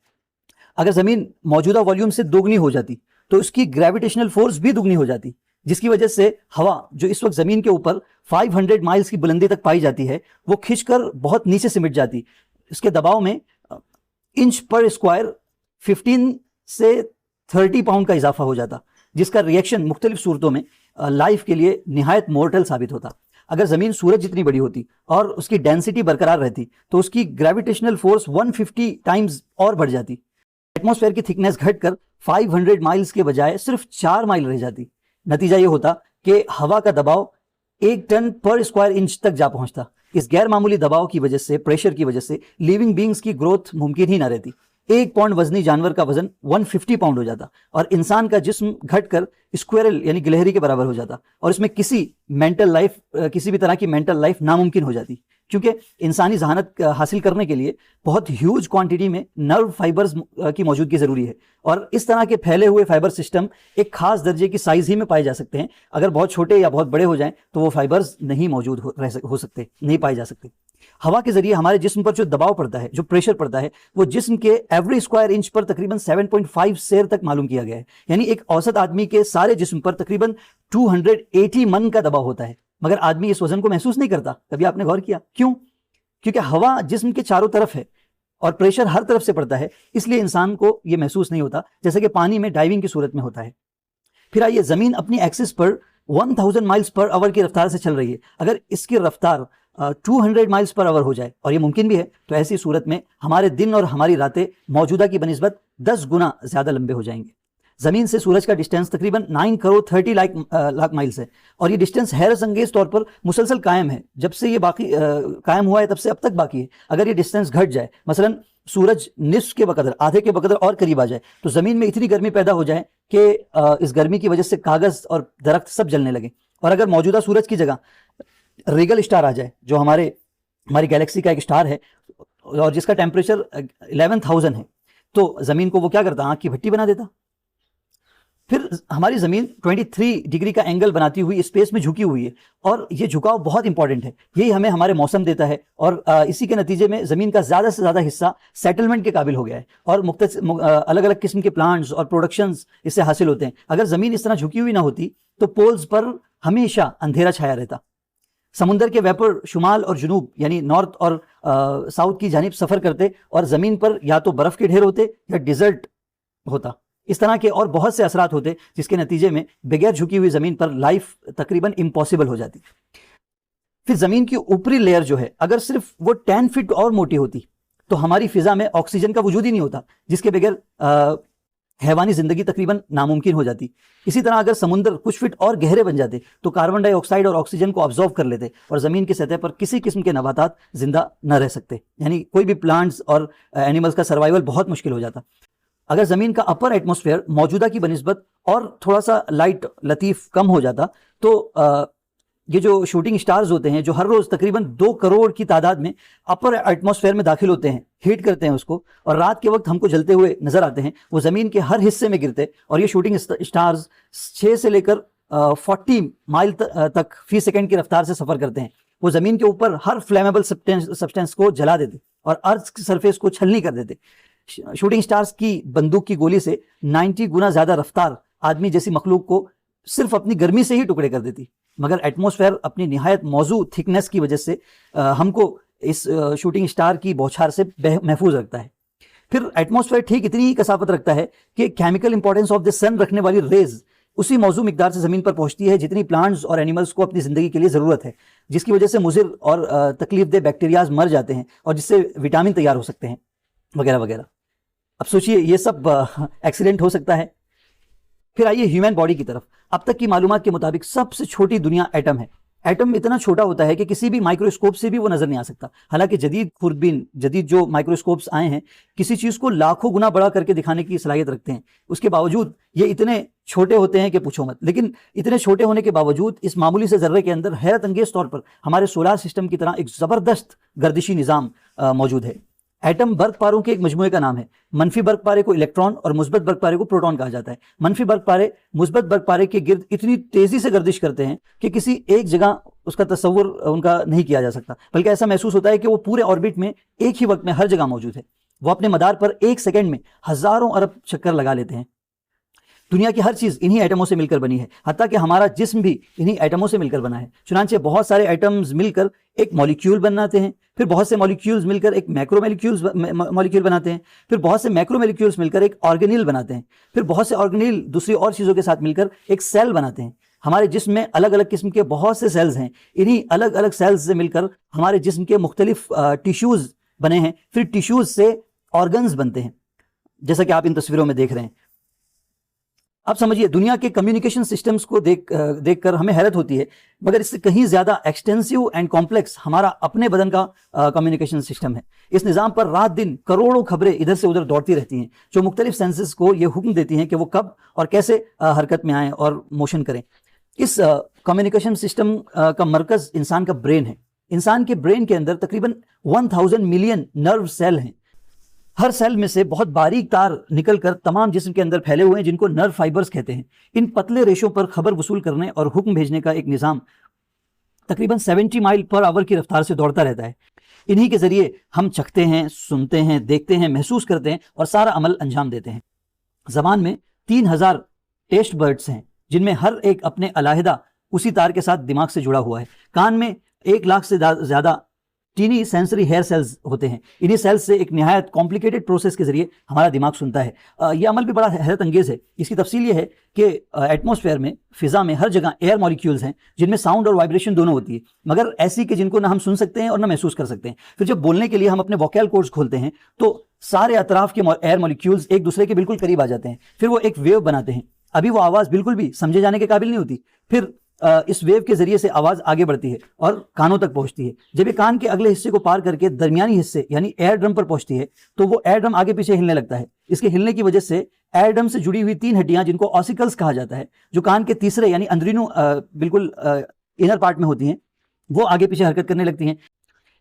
اگر زمین موجودہ والیوم سے دوگنی ہو جاتی تو اس کی گریویٹیشنل فورس بھی دوگنی ہو جاتی, جس کی وجہ سے ہوا جو اس وقت زمین کے اوپر 500 مائلز کی بلندی تک پائی جاتی ہے وہ کھنچ کر بہت نیچے سمٹ جاتی. اس کے دباؤ میں انچ پر اسکوائر 15 سے 30 پاؤنڈ کا اضافہ ہو جاتا, جس کا ریئیکشن مختلف صورتوں میں لائف کے لیے نہایت مورٹل ثابت ہوتا. اگر زمین سورج جتنی بڑی ہوتی اور اس کی ڈینسٹی برقرار رہتی تو اس کی گریویٹیشنل فورس 150 ٹائمز اور بڑھ جاتی. ایٹماسفیئر کی تھکنیس گھٹ کر 500 مائلز کے بجائے صرف 4 مائل رہ جاتی. نتیجہ یہ ہوتا کہ ہوا کا دباؤ 1 ٹن پر اسکوائر انچ تک جا پہنچتا. اس غیر معمولی دباؤ کی وجہ سے, پریشر کی وجہ سے لیونگ بینگز کی گروتھ ممکن ہی نہ رہتی. 1 پاؤنڈ وزنی جانور کا وزن 150 پاؤنڈ ہو جاتا اور انسان کا جسم گھٹ کر اسکویرل یعنی گلہری کے برابر ہو جاتا, اور اس میں کسی بھی طرح کی مینٹل لائف ناممکن ہو جاتی, کیونکہ انسانی ذہانت حاصل کرنے کے لیے بہت ہیوج کوانٹٹی میں نرو فائبرز کی موجودگی ضروری ہے, اور اس طرح کے پھیلے ہوئے فائبر سسٹم ایک خاص درجے کی سائز ہی میں پائے جا سکتے ہیں. اگر بہت چھوٹے یا بہت بڑے ہو جائیں تو وہ فائبرز نہیں موجود ہو سکتے, نہیں پائے جا سکتے. ہوا کے ذریعے ہمارے جسم پر جو دباؤ پڑتا ہے, جو پریشر پڑتا ہے, وہ جسم کے ایوری اسکوائر انچ پر تقریباً 7.5 سیر تک معلوم کیا گیا ہے. یعنی ایک اوسط آدمی کے سارے جسم پر تقریباً 280 من کا دباؤ ہوتا ہے, مگر آدمی اس وزن کو محسوس نہیں کرتا. کبھی آپ نے غور کیا کیوں؟ کیونکہ ہوا جسم کے چاروں طرف ہے اور پریشر ہر طرف سے پڑتا ہے, اس لیے انسان کو یہ محسوس نہیں ہوتا جیسے کہ پانی میں ڈائیونگ کی صورت میں ہوتا ہے. پھر آئیے, زمین اپنی ایکسس پر 1000 مائلز پر آور کی رفتار سے چل رہی ہے. اگر اس کی رفتار 200 مائلز پر آور ہو جائے, اور یہ ممکن بھی ہے, تو ایسی صورت میں ہمارے دن اور ہماری راتیں موجودہ کی بنسبت 10 گنا زیادہ لمبے ہو جائیں گے. زمین سے سورج کا ڈسٹینس تقریباً 9 کروڑ 30 لاکھ مائلز ہے, اور یہ ڈسٹینس حیرت انگیز طور پر مسلسل قائم ہے. جب سے یہ قائم ہوا ہے تب سے اب تک باقی ہے. اگر یہ ڈسٹینس گھٹ جائے, مثلاً سورج نصف کے بقدر, آدھے کے بقدر اور قریب آ جائے, تو زمین میں اتنی گرمی پیدا ہو جائے کہ اس گرمی کی وجہ سے کاغذ اور درخت سب جلنے لگے. اور اگر موجودہ سورج کی جگہ ریگل اسٹار آ جائے, جو ہماری گیلیکسی کا ایک اسٹار ہے اور جس کا ٹیمپریچر 11,000 ہے, تو زمین کو وہ کیا کرتا, آنکھ کی بھٹی بنا دیتا. پھر ہماری زمین 23 ڈگری کا اینگل بناتی ہوئی اسپیس میں جھکی ہوئی ہے، اور یہ جھکاؤ بہت امپورٹنٹ ہے، یہی ہمیں ہمارے موسم دیتا ہے، اور اسی کے نتیجے میں زمین کا زیادہ سے زیادہ حصہ سیٹلمنٹ کے قابل ہو گیا ہے، اور الگ الگ قسم کے پلانٹس اور پروڈکشنز اس سے حاصل ہوتے ہیں۔ اگر زمین اس طرح جھکی ہوئی نہ ہوتی تو پولز پر ہمیشہ اندھیرا چھایا رہتا، سمندر کے ویپر شمال اور جنوب یعنی نارتھ اور ساؤتھ کی جانب سفر کرتے، اور زمین پر یا تو برف کے ڈھیر ہوتے یا ڈیزرٹ ہوتا، اس طرح کے اور بہت سے اثرات ہوتے جس کے نتیجے میں بغیر جھکی ہوئی زمین پر لائف تقریباً امپاسبل ہو جاتی۔ پھر زمین کی اوپری لیئر جو ہے اگر صرف وہ 10 فٹ اور موٹی ہوتی تو ہماری فضا میں آکسیجن کا وجود ہی نہیں ہوتا، جس کے بغیر حیوانی زندگی تقریباً ناممکن ہو جاتی۔ اسی طرح اگر سمندر کچھ فٹ اور گہرے بن جاتے تو کاربن ڈائی آکسائڈ اور آکسیجن کو ابزارو کر لیتے، اور زمین کی سطح پر کسی قسم کے نباتات زندہ نہ رہ سکتے، یعنی کوئی بھی پلانٹس اور اینیملز کا سروائیول بہت مشکل ہو جاتا۔ اگر زمین کا اپر ایٹماسفیئر موجودہ کی بنسبت اور تھوڑا سا لائٹ لطیف کم ہو جاتا تو یہ جو شوٹنگ سٹارز ہوتے ہیں جو ہر روز تقریباً 2 کروڑ کی تعداد میں اپر ایٹماسفیئر میں داخل ہوتے ہیں، ہیٹ کرتے ہیں اس کو، اور رات کے وقت ہم کو جلتے ہوئے نظر آتے ہیں، وہ زمین کے ہر حصے میں گرتے، اور یہ شوٹنگ سٹارز 6 سے لے کر 40 مائل تک فی سیکنڈ کی رفتار سے سفر کرتے ہیں۔ وہ زمین کے اوپر ہر فلیمیبل سبسٹینس کو جلا دیتے اور ارتھ کی سرفیس کو چھلنی کر دیتے۔ شوٹنگ سٹارز کی بندوق کی گولی سے 90 گنا زیادہ رفتار آدمی جیسی مخلوق کو صرف اپنی گرمی سے ہی ٹکڑے کر دیتی، مگر ایٹماسفیئر اپنی نہایت موزوں تھکنس کی وجہ سے ہم کو اس شوٹنگ سٹار کی بوچھار سے محفوظ رکھتا ہے۔ پھر ایٹماسفیئر ٹھیک اتنی ہی کثافت رکھتا ہے کہ کیمیکل امپورٹنس آف دا سن رکھنے والی ریز اسی موضوع مقدار سے زمین پر پہنچتی ہے جتنی پلانٹس اور اینیملز کو اپنی زندگی کے لیے ضرورت ہے، جس کی وجہ سے مضر اور تکلیف دہ بیکٹیریاز مر جاتے ہیں اور جس سے وٹامن تیار ہو سکتے ہیں وغیرہ وغیرہ۔ اب سوچئے یہ سب ایکسیڈنٹ ہو سکتا ہے۔ پھر آئیے ہیومن باڈی کی طرف۔ اب تک کی معلومات کے مطابق سب سے چھوٹی دنیا ایٹم ہے۔ ایٹم اتنا چھوٹا ہوتا ہے کہ کسی بھی مائکروسکوپ سے بھی وہ نظر نہیں آ سکتا، حالانکہ جدید جو مائکروسکوپس آئے ہیں کسی چیز کو لاکھوں گنا بڑا کر کے دکھانے کی صلاحیت رکھتے ہیں، اس کے باوجود یہ اتنے چھوٹے ہوتے ہیں کہ پوچھو مت۔ لیکن اتنے چھوٹے ہونے کے باوجود اس معمولی سے ذرے کے اندر حیرت انگیز طور پر ہمارے سولار سسٹم کی طرح ایک زبردست گردشی نظام موجود ہے۔ ایٹم برق پاروں کے ایک مجموعے کا نام ہے۔ منفی برق پارے کو الیکٹران اور مثبت برق پارے کو پروٹون کہا جاتا ہے۔ منفی برق پارے مثبت برق پارے کے گرد اتنی تیزی سے گردش کرتے ہیں کہ کسی ایک جگہ اس کا تصور ان کا نہیں کیا جا سکتا، بلکہ ایسا محسوس ہوتا ہے کہ وہ پورے آربٹ میں ایک ہی وقت میں ہر جگہ موجود ہے۔ وہ اپنے مدار پر 1 سیکنڈ میں ہزاروں ارب چکر لگا لیتے ہیں۔ دنیا کی ہر چیز انہی ایٹموں سے مل کر بنی ہے، حتیٰ کہ ہمارا جسم بھی انہی ایٹموں سے مل کر بنا ہے۔ چنانچہ بہت سارے ایٹمز مل کر ایک مولیکیول بناتے ہیں، پھر بہت سے مولیکیولز مل کر ایک میکرو مولیکیول بناتے ہیں، پھر بہت سے میکرو مولیکیولز مل کر ایک آرگینیل بناتے ہیں، پھر بہت سے آرگینیل دوسری اور چیزوں کے ساتھ مل کر ایک سیل بناتے ہیں۔ ہمارے جسم میں الگ الگ قسم کے بہت سے سیلز ہیں، انہی الگ الگ سیلز سے مل کر ہمارے جسم کے مختلف ٹیشوز بنے ہیں، پھر ٹیشوز سے آرگنز بنتے ہیں، جیسا کہ آپ ان تصویروں میں دیکھ رہے ہیں۔ اب سمجھیے دنیا کے کمیونیکیشن سسٹمز کو دیکھ کر ہمیں حیرت ہوتی ہے، مگر اس سے کہیں زیادہ ایکسٹینسیو اینڈ کمپلیکس ہمارا اپنے بدن کا کمیونیکیشن سسٹم ہے۔ اس نظام پر رات دن کروڑوں خبریں ادھر سے ادھر دوڑتی رہتی ہیں، جو مختلف سینسز کو یہ حکم دیتی ہیں کہ وہ کب اور کیسے حرکت میں آئیں اور موشن کریں۔ اس کمیونیکیشن سسٹم کا مرکز انسان کا برین ہے۔ انسان کے برین کے اندر تقریباً 1000 ملین نرو سیل ہیں۔ ہر سیل میں سے بہت باریک تار نکل کر تمام جسم کے اندر پھیلے ہوئے ہیں، جن کو نرو فائبرز کہتے ہیں۔ ان پتلے ریشوں پر خبر وصول کرنے اور حکم بھیجنے کا ایک نظام تقریباً 70 مائل پر آور کی رفتار سے دوڑتا رہتا ہے۔ انہی کے ذریعے ہم چکھتے ہیں، سنتے ہیں، دیکھتے ہیں، محسوس کرتے ہیں اور سارا عمل انجام دیتے ہیں۔ زبان میں 3000 ٹیسٹ برڈز ہیں، جن میں ہر ایک اپنے علیحدہ اسی تار کے ساتھ دماغ سے جڑا ہوا ہے۔ کان میں 1 لاکھ سے زیادہ ٹینی سینسری ہیئر سیلز ہوتے ہیں۔ انہی سیلز سے ایک نہایت کمپلیکیٹڈ پروسیس کے ذریعے ہمارا دماغ سنتا ہے۔ یہ عمل بھی بڑا حیرت انگیز ہے۔ اس کی تفصیل یہ ہے کہ ایٹماسفیئر میں، فضا میں ہر جگہ ایئر مالیکیولز ہیں، جن میں ساؤنڈ اور وائبریشن دونوں ہوتی ہے، مگر ایسی کہ جن کو نہ ہم سن سکتے ہیں اور نہ محسوس کر سکتے ہیں۔ پھر جب بولنے کے لیے ہم اپنے ووکیل کورڈز کھولتے ہیں تو سارے اطراف کے ایئر مالیکیولز ایک دوسرے کے بالکل قریب آ جاتے ہیں، پھر وہ ایک ویو بناتے ہیں۔ ابھی وہ آواز بالکل بھی سمجھے جانے کے قابل نہیں ہوتی، پھر اس ویو کے ذریعے سے آواز آگے بڑھتی ہے اور کانوں تک پہنچتی ہے۔ جب یہ کان کے اگلے حصے کو پار کر کے درمیانی حصے یعنی ایئر ڈرم پر پہنچتی ہے تو وہ ایئر ڈرم آگے پیچھے ہلنے لگتا ہے۔ اس کے ہلنے کی وجہ سے ایئر ڈرم سے جڑی ہوئی 3 ہڈیاں، جن کو آسیکلز کہا جاتا ہے، جو کان کے تیسرے یعنی اندرونی بالکل انر پارٹ میں ہوتی ہیں، وہ آگے پیچھے حرکت کرنے لگتی ہیں۔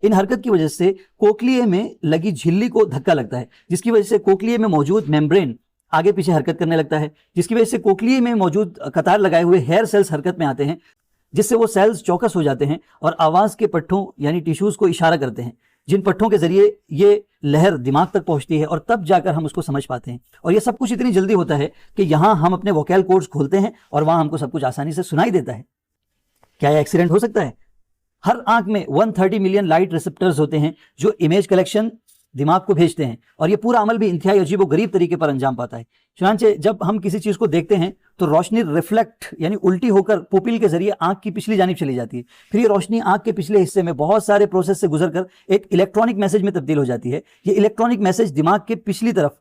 ان حرکت کی وجہ سے کوکلیے میں لگی جھلی کو دھکا لگتا ہے، جس کی وجہ سے کوکلیے میں موجود میمبرین آگے پیچھے حرکت کرنے لگتا ہے، جس کی وجہ سے کوکلی میں موجود قطار لگائے ہوئے ہیئر سیلز حرکت میں آتے ہیں، جس سے وہ سیلز چوکس ہو جاتے ہیں اور آواز کے پٹھوں یعنی ٹیشوز کو اشارہ کرتے ہیں، جن پٹھوں کے ذریعے یہ لہر دماغ تک پہنچتی ہے اور تب جا کر ہم اس کو سمجھ پاتے ہیں. اور یہ سب کچھ اتنی جلدی ہوتا ہے کہ یہاں ہم اپنے ووکیل کوڈز کھولتے ہیں اور وہاں ہم کو سب کچھ آسانی سے سنائی دیتا ہے. کیا یہ ایکسیڈنٹ ہو سکتا ہے؟ ہر آنکھ میں 130 ملین لائٹ ریسپٹرز ہوتے ہیں جو امیج کلیکشن دماغ کو بھیجتے ہیں، اور یہ پورا عمل بھی انتہائی عجیب و غریب طریقے پر انجام پاتا ہے. چنانچہ جب ہم کسی چیز کو دیکھتے ہیں تو روشنی ریفلیکٹ یعنی الٹی ہو کر پوپل کے ذریعے آنکھ کی پچھلی جانب چلی جاتی ہے. پھر یہ روشنی آنکھ کے پچھلے حصے میں بہت سارے پروسیس سے گزر کر ایک الیکٹرانک میسج میں تبدیل ہو جاتی ہے. یہ الیکٹرانک میسج دماغ کے پچھلی طرف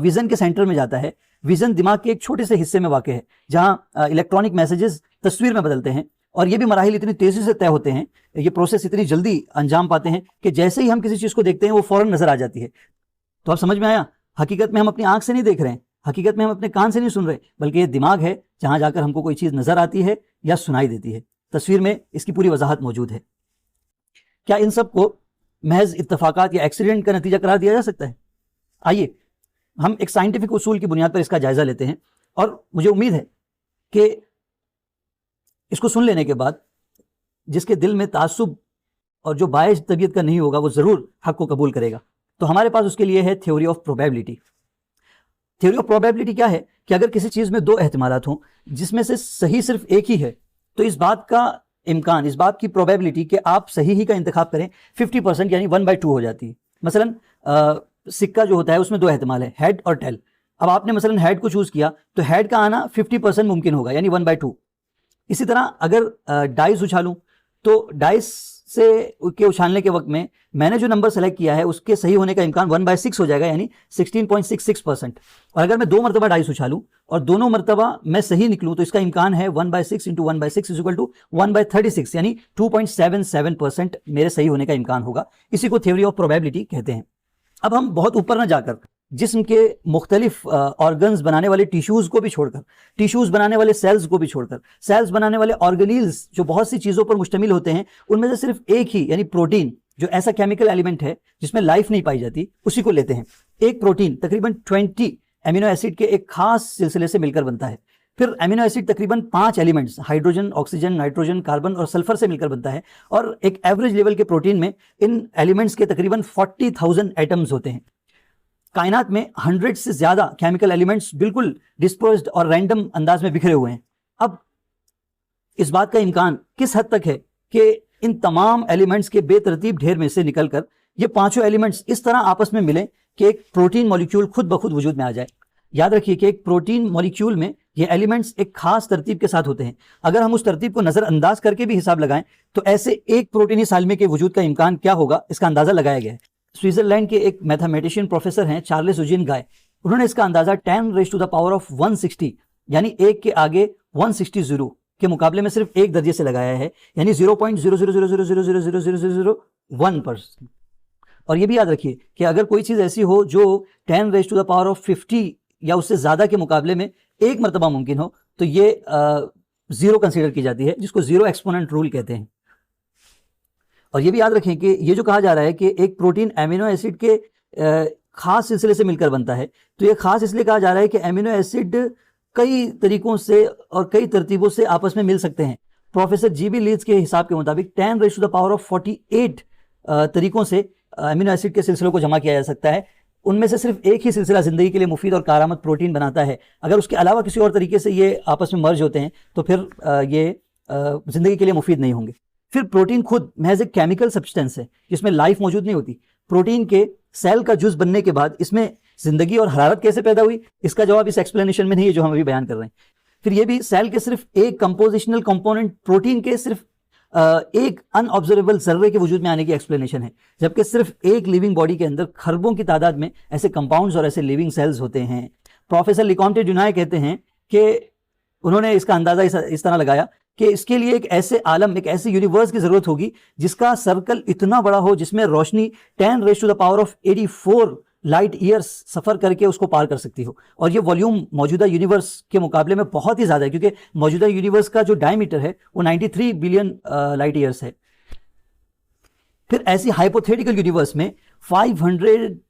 ویژن کے سینٹر میں جاتا ہے. ویژن دماغ کے ایک چھوٹے سے حصے میں واقع ہے جہاں الیکٹرانک میسیجز تصویر میں بدلتے ہیں، اور یہ بھی مراحل اتنی تیزی سے طے ہوتے ہیں، یہ پروسیس اتنی جلدی انجام پاتے ہیں کہ جیسے ہی ہم کسی چیز کو دیکھتے ہیں وہ فوراً نظر آ جاتی ہے. تو اب سمجھ میں آیا، حقیقت میں ہم اپنی آنکھ سے نہیں دیکھ رہے ہیں، حقیقت میں ہم اپنے کان سے نہیں سن رہے، بلکہ یہ دماغ ہے جہاں جا کر ہم کو کوئی چیز نظر آتی ہے یا سنائی دیتی ہے. تصویر میں اس کی پوری وضاحت موجود ہے. کیا ان سب کو محض اتفاقات یا ایکسیڈنٹ کا نتیجہ قرار دیا جا سکتا ہے؟ آئیے ہم ایک سائنٹیفک اصول کی بنیاد پر اس کا جائزہ لیتے ہیں، اور مجھے امید ہے کہ اس کو سن لینے کے بعد جس کے دل میں تعصب اور جو باعث طبیعت کا نہیں ہوگا وہ ضرور حق کو قبول کرے گا. تو ہمارے پاس اس کے لیے ہے theory of probability. Theory of probability کیا ہے کہ اگر کسی چیز میں دو احتمالات ہوں جس میں سے صحیح صرف ایک ہی ہے، تو اس بات کا امکان، اس بات کی پروبیبلٹی کہ آپ صحیح ہی کا انتخاب کریں 50% یعنی 1/2 ہو جاتی ہے. مثلا سکہ جو ہوتا ہے اس میں دو احتمال ہے، ہیڈ اور ٹیل. اب آپ نے مثلا ہیڈ کو چوز کیا تو ہیڈ کا آنا 50% ممکن ہوگا یعنی 1/2. اسی طرح اگر ڈائس اچھالوں تو ڈائس سے کے اچھالنے کے وقت میں نے جو نمبر سلیکٹ کیا ہے اس کے صحیح ہونے کا امکان 1/6 ہو جائے گا یعنی 16.66%. اور اگر میں 2 مرتبہ ڈائس اچھالوں اور دونوں مرتبہ میں صحیح نکلوں تو اس کا امکان ہے 1/6 × 1/6 = 1/36 یعنی 2.77% میرے صحیح ہونے کا امکان ہوگا. اسی کو تھیوری آف پروبیبلٹی کہتے ہیں. اب ہم بہت اوپر نہ جا کر جسم کے مختلف آرگنز بنانے والے ٹیشوز کو بھی چھوڑ کر، ٹیشوز بنانے والے سیلز کو بھی چھوڑ کر، سیلز بنانے والے آرگنیلز جو بہت سی چیزوں پر مشتمل ہوتے ہیں، ان میں سے صرف ایک ہی یعنی پروٹین جو ایسا کیمیکل ایلیمنٹ ہے جس میں لائف نہیں پائی جاتی، اسی کو لیتے ہیں. ایک پروٹین تقریباً 20 امینو ایسڈ کے ایک خاص سلسلے سے مل کر بنتا ہے. پھر امینو ایسڈ تقریباً 5 elements hydrogen, oxygen, nitrogen, carbon اور سلفر سے مل کر بنتا ہے. اور ایک ایوریج لیول کے پروٹین میں ان ایلیمنٹس کے تقریباً 40,000 ایٹمز ہوتے ہیں. کائنات میں 100 سے زیادہ کیمیکل ایلیمنٹس بالکل ڈسپرسڈ اور رینڈم انداز میں بکھرے ہوئے ہیں. اب اس بات کا امکان کس حد تک ہے کہ ان تمام ایلیمنٹس کے بے ترتیب ڈھیر میں سے نکل کر یہ پانچوں ایلیمنٹس اس طرح آپس میں ملیں کہ ایک پروٹین مولیکیول خود بخود وجود میں آ جائے. یاد رکھیے کہ ایک پروٹین مولیکیول میں یہ ایلیمنٹس ایک خاص ترتیب کے ساتھ ہوتے ہیں. اگر ہم اس ترتیب کو نظر انداز کر کے بھی حساب لگائیں تو ایسے ایک پروٹینی سالمے کے وجود کا امکان کیا ہوگا اس کا اندازہ لگایا گیا ہے. سوئٹزرلینڈ کے ایک میتھمیٹیشین پروفیسر ہیں چارلس اوجین گائے. انہوں نے اس کا اندازہ 10⁻⁴160 یعنی 1 کے آگے 160 کے مقابلے میں صرف ایک درجے سے لگایا ہے یعنی 0.000000001%. اور یہ بھی یاد رکھیے کہ اگر کوئی چیز ایسی ہو جو 10⁻50 یا اس سے زیادہ کے مقابلے میں ایک مرتبہ ممکن ہو تو یہ زیرو کنسیڈر کی جاتی ہے، جس کو زیرو ایکسپوننٹ رول کہتے ہیں. اور یہ بھی یاد رکھیں کہ یہ جو کہا جا رہا ہے کہ ایک پروٹین امینو ایسڈ کے خاص سلسلے سے مل کر بنتا ہے، تو یہ خاص اس لیے کہا جا رہا ہے کہ امینو ایسڈ کئی طریقوں سے اور کئی ترتیبوں سے آپس میں مل سکتے ہیں. پروفیسر جی بی لیڈز کے حساب کے مطابق 10⁻48 طریقوں سے امینو ایسڈ کے سلسلوں کو جمع کیا جا سکتا ہے. ان میں سے صرف ایک ہی سلسلہ زندگی کے لیے مفید اور کارآمد پروٹین بناتا ہے. اگر اس کے علاوہ کسی اور طریقے سے یہ آپس میں مرج ہوتے ہیں تو پھر یہ زندگی کے لیے مفید نہیں ہوں گے. پھر پروٹین خود محض ایک کیمیکل سبسٹینس ہے جس میں لائف موجود نہیں ہوتی. پروٹین کے سیل کا جز بننے کے بعد اس میں زندگی اور حرارت کیسے پیدا ہوئی، اس کا جواب اس ایکسپلینیشن میں نہیں ہے جو ہم ابھی بیان کر رہے ہیں. پھر یہ بھی سیل کے صرف ایک کمپوزیشنل کمپوننٹ پروٹین کے صرف ایک ان آبزرویبل ذرے کے وجود میں آنے کی ایکسپلینیشن ہے، جبکہ صرف ایک لیونگ باڈی کے اندر خربوں کی تعداد میں ایسے کمپاؤنڈز اور ایسے لیونگ سیلز ہوتے ہیں. پروفیسر لیکونٹے ڈونائے کہتے ہیں کہ انہوں نے اس کا اندازہ اس طرح لگایا کہ اس کے لیے ایک ایسے عالم، ایک ایسے یونیورس کی ضرورت ہوگی جس کا سرکل اتنا بڑا ہو جس میں روشنی 10⁻84 لائٹ ایئرس سفر کر کے اس کو پار کر سکتی ہو. اور یہ والیوم موجودہ یونیورس کے مقابلے میں بہت ہی زیادہ ہے کیونکہ موجودہ یونیورس کا جو ڈائی میٹر ہے وہ 93 بلین لائٹ ایئرس ہے. پھر ایسی ہائپوتھیٹیکل یونیورس میں 500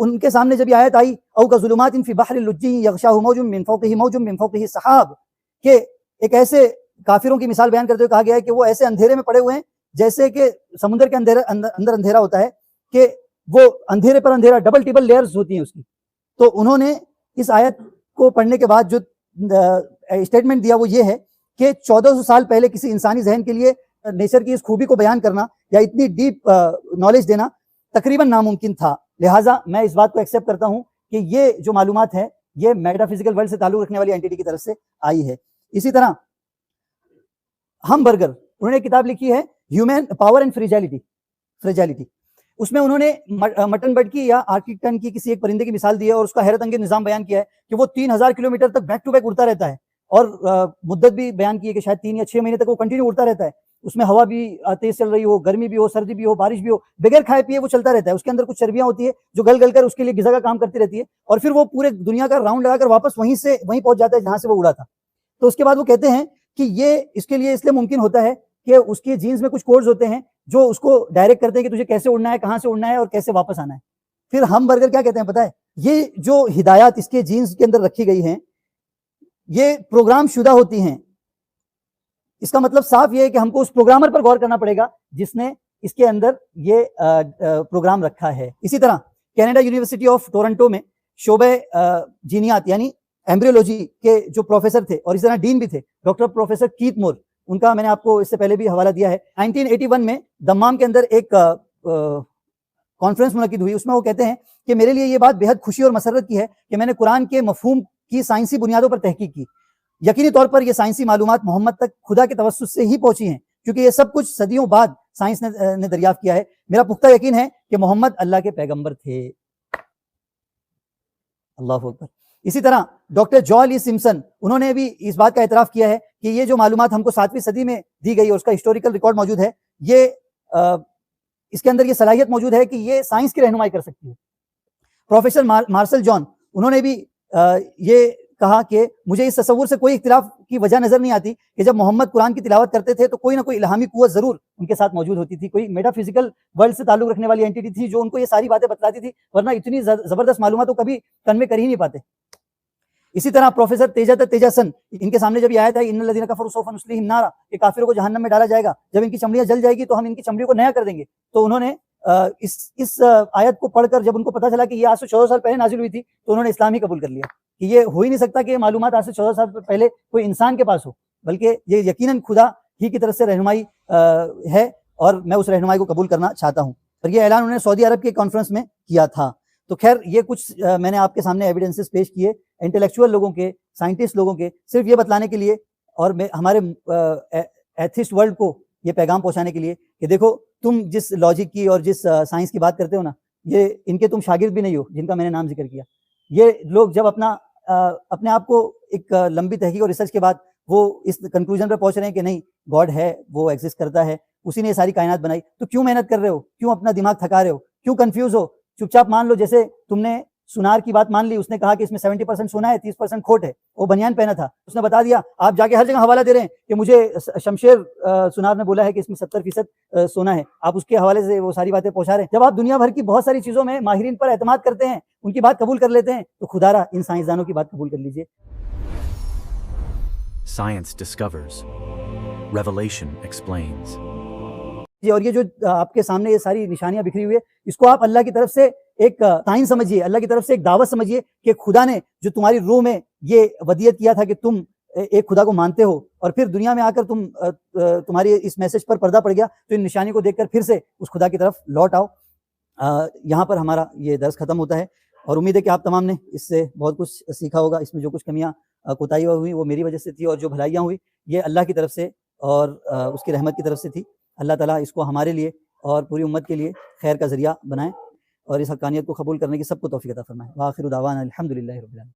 ان کے سامنے جب یہ آیت آئی او کظلمات فی بحر اللجی یغشاہ موج من فوقہ سحاب، کہ ایک ایسے کافروں کی مثال بیان کرتے ہوئے کہا گیا ہے کہ وہ ایسے اندھیرے میں پڑے ہوئے ہیں جیسے کہ سمندر کے اندر اندھیرا ہوتا ہے، کہ وہ اندھیرے پر اندھیرا، ڈبل ٹیبل لیئرز ہوتی ہیں اس کی. تو انہوں نے اس آیت کو پڑھنے کے بعد جو اسٹیٹمنٹ دیا وہ یہ ہے کہ 1400 سال پہلے کسی انسانی ذہن کے لیے نیچر کی اس خوبی کو بیان کرنا یا اتنی ڈیپ نالج دینا تقریباً ناممکن تھا. لہٰذا میں اس بات کو ایکسیپٹ کرتا ہوں کہ یہ جو معلومات ہے یہ میٹا فزیکل ورلڈ سے تعلق رکھنے والی اینٹیٹی کی طرف سے آئی ہے. اسی طرح ہم برگر، انہوں نے ایک کتاب لکھی ہے ہیومن پاور اینڈ فریجیلٹی. اس میں انہوں نے مٹن برڈ کی یا آرکٹن کی کسی ایک پرندے کی مثال دی ہے اور اس کا حیرت انگیز نظام بیان کیا ہے کہ وہ 3000 کلومیٹر تک بیک ٹو بیک اڑتا رہتا ہے، اور مدت بھی بیان کی ہے کہ شاید 3 یا 6 مہینے تک وہ کنٹینیو اڑتا رہتا ہے. اس میں ہوا بھی تیز چل رہی ہو، گرمی بھی ہو، سردی بھی ہو، بارش بھی ہو، بغیر کھائے پیے وہ چلتا رہتا ہے. اس کے اندر کچھ چربیاں ہوتی ہے جو گل گل کر اس کے لیے غذا کا کام کرتی رہتی ہے، اور پھر وہ پورے دنیا کا راؤنڈ لگا کر واپس وہیں پہنچ جاتا ہے جہاں سے وہ اڑا تھا. تو اس کے بعد وہ کہتے ہیں کہ یہ اس کے لیے اس لیے ممکن ہوتا ہے کہ اس کے جینز میں کچھ کوڈز ہوتے ہیں جو اس کو ڈائریکٹ کرتے ہیں کہ تجھے کیسے اڑنا ہے، کہاں سے اڑنا ہے اور کیسے واپس آنا ہے. پھر ہم برگر کیا کہتے ہیں پتہ ہے؟ یہ جو ہدایات اس کے جینز کے اندر رکھی گئی ہیں یہ پروگرام شدہ ہوتی ہیں. اس کا مطلب صاف یہ ہے کہ ہم کو اس پروگرامر پر غور کرنا پڑے گا جس نے اس کے اندر یہ پروگرام رکھا ہے. اسی طرح کینیڈا یونیورسٹی آف ٹورنٹو میں شعبہ جینیات یعنی ایمبریولوجی کے جو پروفیسر تھے اور اس طرح ڈین بھی تھے، ڈاکٹر پروفیسر کیت مور، ان کا میں نے آپ کو اس سے پہلے بھی حوالہ دیا ہے. 1981 میں دمام کے اندر ایک کانفرنس منعقد ہوئی. اس میں وہ کہتے ہیں کہ میرے لیے یہ بات بے حد خوشی اور مسرت کی ہے کہ میں نے قرآن کے مفہوم کی سائنسی بنیادوں پر تحقیق کی. یقینی طور پر یہ سائنسی معلومات محمد تک خدا کے توسط سے ہی پہنچی ہیں، کیونکہ یہ سب کچھ صدیوں بعد سائنس نے دریافت کیا ہے. میرا پختہ یقین ہے کہ محمد اللہ کے پیغمبر تھے. اللہ اکبر. اسی طرح ڈاکٹر جوال ای سمپسن، انہوں نے بھی اس بات کا اعتراف کیا ہے کہ یہ جو معلومات ہم کو 7ویں صدی میں دی گئی اور اس کا ہسٹوریکل ریکارڈ موجود ہے، یہ اس کے اندر یہ صلاحیت موجود ہے کہ یہ سائنس کی رہنمائی کر سکتی ہے. پروفیسر مارسل جان، انہوں نے بھی یہ کہا کہ مجھے اس تصور سے کوئی اختلاف کی وجہ نظر نہیں آتی کہ جب محمد قرآن کی تلاوت کرتے تھے تو کوئی نہ کوئی الہامی قوت ضرور ان کے ساتھ موجود ہوتی تھی، کوئی میٹا فزیکل ورلڈ سے تعلق رکھنے والی اینٹیٹی تھی جو ان کو یہ ساری باتیں بتلاتی تھی، ورنہ اتنی زبردست معلومات تو کبھی کنوے کر ہی نہیں پاتے. اسی طرح پروفیسر تیجاسن، ان کے سامنے جب یہ آیت ہے ان الذین کفروا سوف نصلیہم نارا، کہ کافروں کو جہنم میں ڈالا جائے گا، جب ان کی چمڑیاں جل جائے گی تو ہم ان کی چمڑیوں کو نیا کر دیں گے. تو انہوں نے اس آیت کو پڑھ کر جب ان کو پتہ چلا کہ یہ آج سے 14 سال پہلے نازل ہوئی تھی تو انہوں نے اسلام ہی قبول کر لیا کہ یہ ہو ہی نہیں سکتا کہ یہ معلومات آج سے 14 سال پہلے کوئی انسان کے پاس ہو، بلکہ یہ یقیناً خدا ہی کی طرف سے رہنمائی ہے اور میں اس رہنمائی کو قبول کرنا چاہتا ہوں. اور یہ اعلان انہوں نے سعودی عرب کے کانفرنس میں کیا تھا. تو خیر یہ کچھ میں نے آپ کے سامنے ایویڈنسز پیش کیے انٹلیکچوئل لوگوں کے، سائنٹسٹ لوگوں کے، صرف یہ بتلانے کے لیے اور ہمارے ایتھسٹ ورلڈ کو یہ پیغام پہنچانے کے لیے کہ دیکھو تم جس لاجک کی اور جس سائنس کی بات کرتے ہو نا، یہ ان کے تم شاگرد بھی نہیں ہو جن کا میں نے نام ذکر کیا. یہ لوگ جب اپنے آپ کو ایک لمبی تحقیق اور ریسرچ کے بعد وہ اس کنکلوژن پہ پہنچ رہے ہیں کہ نہیں گاڈ ہے، وہ ایگزسٹ کرتا ہے، اسی نے یہ ساری کائنات بنائی، تو کیوں محنت کر رہے ہو؟ کیوں اپنا دماغ تھکا رہے ہو؟ کیوں کنفیوز ہو؟ چپ چاپ مان لو. جیسے تم نے سونار کی بات مان لی، اس نے کہا کہ اس میں 70% سونا ہے، 30% کھوٹ ہے، وہ بنیان پہنا تھا، اس نے بتا دیا. آپ جا کے ہر جگہ حوالہ دے رہے ہیں کہ مجھے شمشیر سونار نے بولا ہے کہ اس میں 70% سونا ہے، آپ اس کے حوالے سے وہ ساری باتیں پہنچا رہے ہیں. جب آپ دنیا بھر کی بہت ساری چیزوں میں ماہرین پر اعتماد کرتے ہیں، ان کی بات قبول کر لیتے ہیں، تو خدا را ان سائنسدانوں کی بات قبول کر لیجئے. Science discovers. Revelation explains. اور یہ جو آپ کے سامنے یہ ساری نشانیاں بکھری ہوئی ہے، اس کو آپ اللہ کی طرف سے ایک سائن سمجھیے، اللہ کی طرف سے ایک دعوت سمجھیے کہ خدا نے جو تمہاری روح میں یہ ودیت کیا تھا کہ تم ایک خدا کو مانتے ہو، اور پھر دنیا میں آ کر تمہاری اس میسج پر پردہ پڑ گیا، تو ان نشانی کو دیکھ کر پھر سے اس خدا کی طرف لوٹ آؤ. یہاں پر ہمارا یہ درس ختم ہوتا ہے، اور امید ہے کہ آپ تمام نے اس سے بہت کچھ سیکھا ہوگا. اس میں جو کچھ کمیاں کوتاہیاں ہوئی وہ میری وجہ سے تھی، اور جو بھلائیاں ہوئی یہ اللہ کی طرف سے اور اس کی رحمت کی طرف سے تھی. اللہ تعالیٰ اس کو ہمارے لیے اور پوری امت کے لیے خیر کا ذریعہ بنائیں، اور اس حقانیت کو قبول کرنے کی سب کو توفیق عطا فرمائے. وآخر دعوانا الحمدللہ رب العالمین.